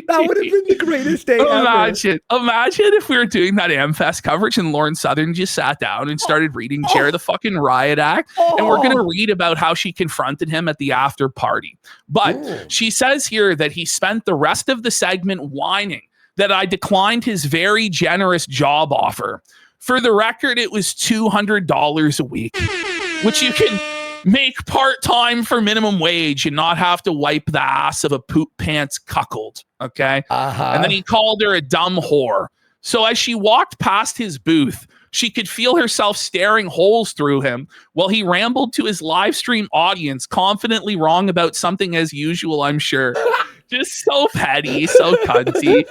that would have been the greatest day ever. Imagine if we were doing that AmFest coverage and Lauren Southern just sat down and started reading Jer the fucking Riot Act. And we're going to read about how she confronted him at the after party. But she says here that he spent the rest of the segment whining that I declined his very generous job offer. For the record, it was $200 a week, which you can make part-time for minimum wage and not have to wipe the ass of a poop pants cuckold. Okay. And then he called her a dumb whore. So as she walked past his booth, she could feel herself staring holes through him while he rambled to his live stream audience, confidently wrong about something as usual, I'm sure. Just so petty, so cunty.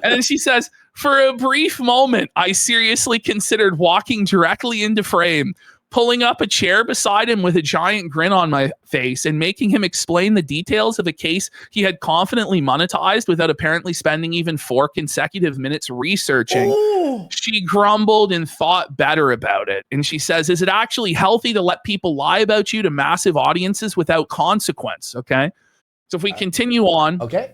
And then she says, for a brief moment, I seriously considered walking directly into frame, pulling up a chair beside him with a giant grin on my face and making him explain the details of a case he had confidently monetized without apparently spending even 4 consecutive minutes researching. She grumbled and thought better about it. And she says, is it actually healthy to let people lie about you to massive audiences without consequence? Okay. So if we continue on. Okay.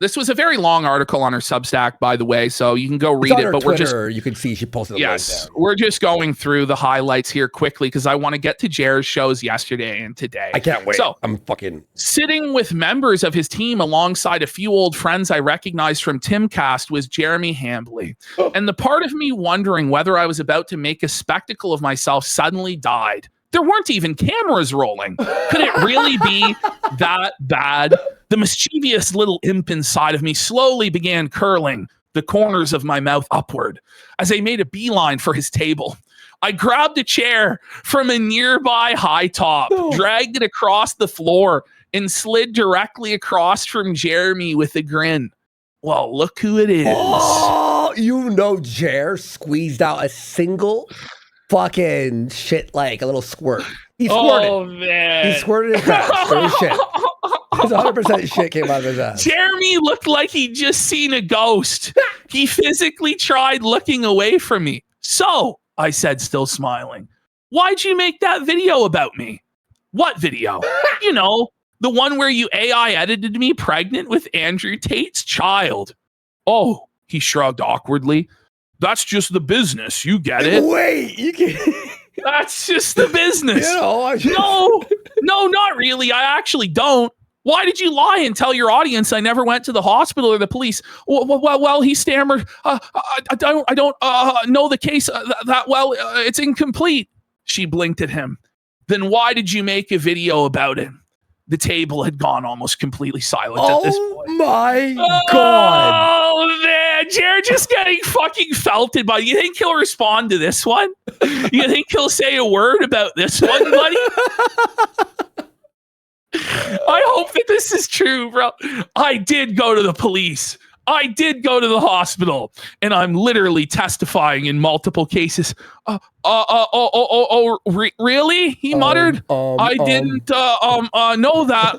This was a very long article on her Substack, by the way, so you can go read it. But Twitter, you can see she posted a link there. We're just going through the highlights here quickly because I want to get to Jared's shows yesterday and today. I can't wait. So I'm fucking sitting with members of his team alongside a few old friends I recognized from Timcast was Jeremy Hambly. And the part of me wondering whether I was about to make a spectacle of myself suddenly died. There weren't even cameras rolling. Could it really be that bad? The mischievous little imp inside of me slowly began curling the corners of my mouth upward as I made a beeline for his table. I grabbed a chair from a nearby high top, dragged it across the floor, and slid directly across from Jeremy with a grin. Well, look who it is. Oh, you know Jer squeezed out a single fucking shit, like a little squirt. He squirted. Oh, man. He squirted his ass. It was shit. His 100% shit came out of his ass. Jeremy looked like he'd just seen a ghost. He physically tried looking away from me. So I said, still smiling. Why'd you make that video about me? What video? You know, the one where you AI edited me pregnant with Andrew Tate's child. Oh, he shrugged awkwardly. That's just the business. You get it. Wait, you can. That's just the business. You know, No, not really. I actually don't. Why did you lie and tell your audience I never went to the hospital or the police? Well, he stammered. I don't know the case that well. It's incomplete. She blinked at him. Then why did you make a video about it? The table had gone almost completely silent at this point. Oh my God. Oh man, Jared just getting fucking felted by. You think he'll respond to this one? You think he'll say a word about this one, buddy? I hope that this is true, bro. I did go to the police. I did go to the hospital, and I'm literally testifying in multiple cases. Really? He muttered. I didn't know that.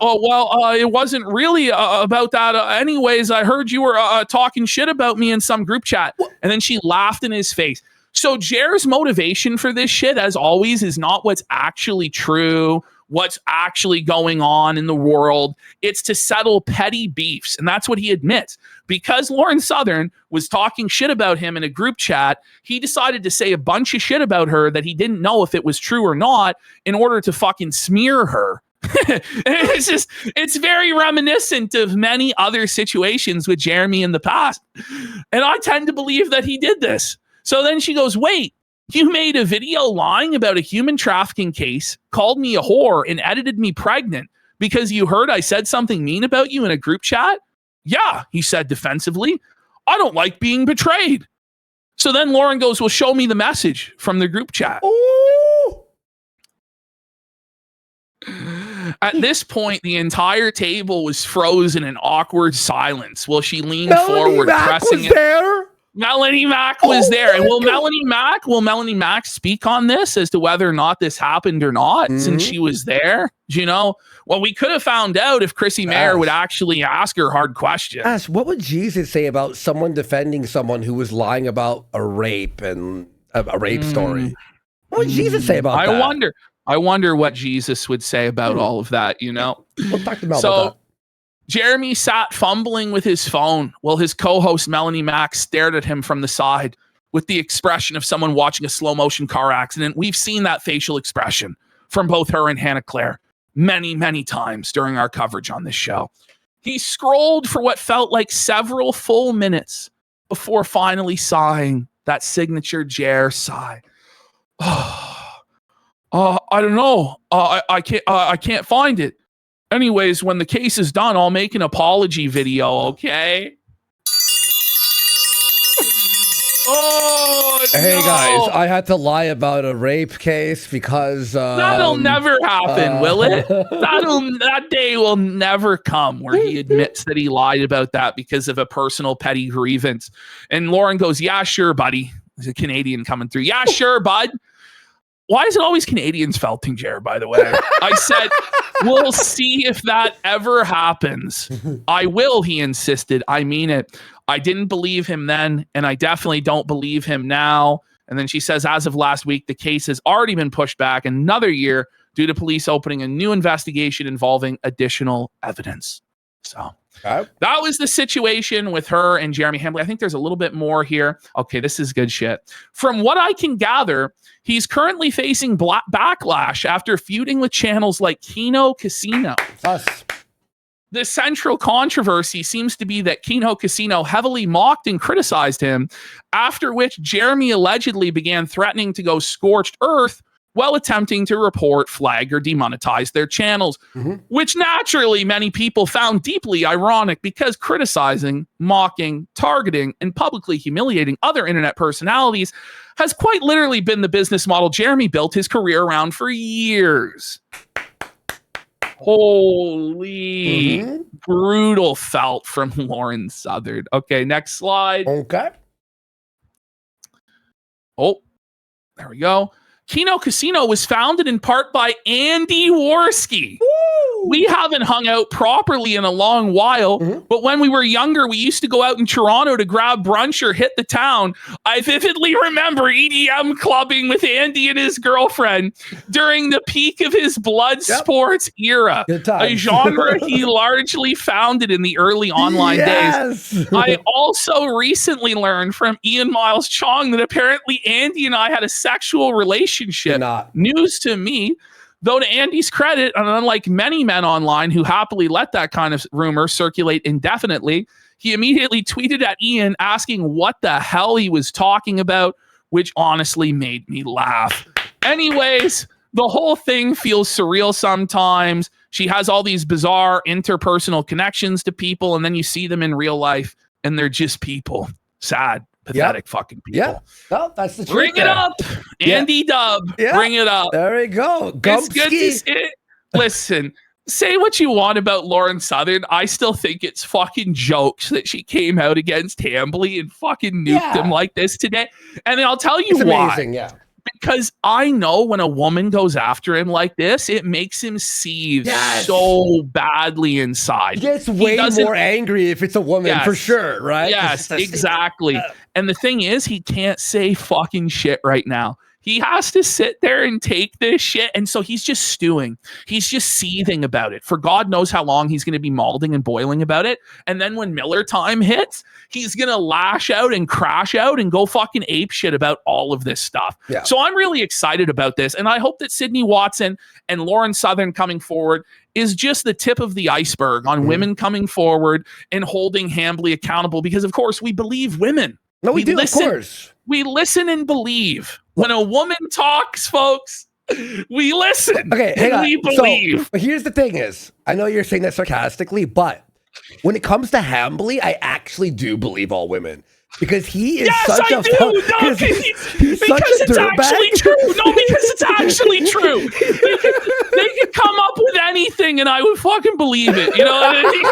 It wasn't really about that. Anyways, I heard you were talking shit about me in some group chat. And then she laughed in his face. So Jer's motivation for this shit, as always, is not what's actually true, what's actually going on in the world. It's to settle petty beefs. And that's what he admits. Because Lauren Southern was talking shit about him in a group chat, he decided to say a bunch of shit about her that he didn't know if it was true or not in order to fucking smear her. It's very reminiscent of many other situations with Jeremy in the past. And I tend to believe that he did this. So then she goes, wait, you made a video lying about a human trafficking case, called me a whore, and edited me pregnant because you heard I said something mean about you in a group chat? Yeah, he said defensively. I don't like being betrayed. So then Lauren goes, well, show me the message from the group chat. Ooh. At this point, the entire table was frozen in awkward silence while she leaned forward, pressing it. There? Melanie Mack was there. And will Melanie Mack speak on this as to whether or not this happened or not, since she was there? Do you know? Well, we could have found out if Chrissy Mayer would actually ask her hard questions. Ash, what would Jesus say about someone defending someone who was lying about a rape and a rape story? What would Jesus say about that? I wonder what Jesus would say about all of that, you know? We'll talk about that. Jeremy sat fumbling with his phone while his co-host Melanie Mack stared at him from the side with the expression of someone watching a slow motion car accident. We've seen that facial expression from both her and Hannah Claire many, many times during our coverage on this show. He scrolled for what felt like several full minutes before finally sighing that signature Jer sigh. I don't know. I can't find it. Anyways, when the case is done, I'll make an apology video, okay? Oh, hey, guys, I had to lie about a rape case because... that'll never happen, will it? That day will never come where he admits that he lied about that because of a personal petty grievance. And Lauren goes, yeah, sure, buddy. There's a Canadian coming through. Yeah, sure, bud. Why is it always Canadians felting Jer, by the way? I said, we'll see if that ever happens. I will, he insisted. I mean it. I didn't believe him then, and I definitely don't believe him now. And then she says, as of last week, the case has already been pushed back another year due to police opening a new investigation involving additional evidence. So that was the situation with her and Jeremy Hambly. I think there's a little bit more here. Okay, this is good shit. From what I can gather, he's currently facing backlash after feuding with channels like Kino Casino. The central controversy seems to be that Kino Casino heavily mocked and criticized him, after which Jeremy allegedly began threatening to go scorched earth while attempting to report, flag, or demonetize their channels, which naturally many people found deeply ironic because criticizing, mocking, targeting, and publicly humiliating other internet personalities has quite literally been the business model Jeremy built his career around for years. Holy brutal felt from Lauren Southern. Okay, next slide. Okay. Oh, there we go. Kino Casino was founded in part by Andy Warski, we haven't hung out properly in a long while, but when we were younger, we used to go out in Toronto to grab brunch or hit the town. I vividly remember EDM clubbing with Andy and his girlfriend during the peak of his blood sports era, a genre he largely founded in the early online days. I also recently learned from Ian Miles Chong that apparently Andy and I had a sexual relationship. News to me. Though to Andy's credit, and unlike many men online who happily let that kind of rumor circulate indefinitely, he immediately tweeted at Ian asking what the hell he was talking about, which honestly made me laugh. Anyways, the whole thing feels surreal sometimes. She has all these bizarre interpersonal connections to people, and then you see them in real life, and they're just people. Sad. Pathetic fucking people. Yeah, no, that's the truth. Bring it up, Andy Dub. Bring it up. There we go. It's good to see. Listen, say what you want about Lauren Southern. I still think it's fucking jokes that she came out against Hambly and fucking nuked him like this today. And I'll tell you why. Amazing, because I know when a woman goes after him like this, it makes him seethe so badly inside. He gets way more angry if it's a woman, for sure, right? Yes, exactly. And the thing is, he can't say fucking shit right now. He has to sit there and take this shit. And so he's just stewing. He's just seething about it. For God knows how long he's going to be malding and boiling about it. And then when Miller time hits, he's going to lash out and crash out and go fucking ape shit about all of this stuff. Yeah. So I'm really excited about this. And I hope that Sydney Watson and Lauren Southern coming forward is just the tip of the iceberg on women coming forward and holding Hambly accountable. Because, of course, we believe women. No, we do, listen, of course. We listen and believe. When a woman talks, folks, we listen. Okay, hang on. We believe. So, but here's the thing is, I know you're saying that sarcastically, but when it comes to Hambly, I actually do believe all women. Because he is such a... No, because it's actually true. No, because it's actually true. They could come up with anything and I would fucking believe it. You know what I mean?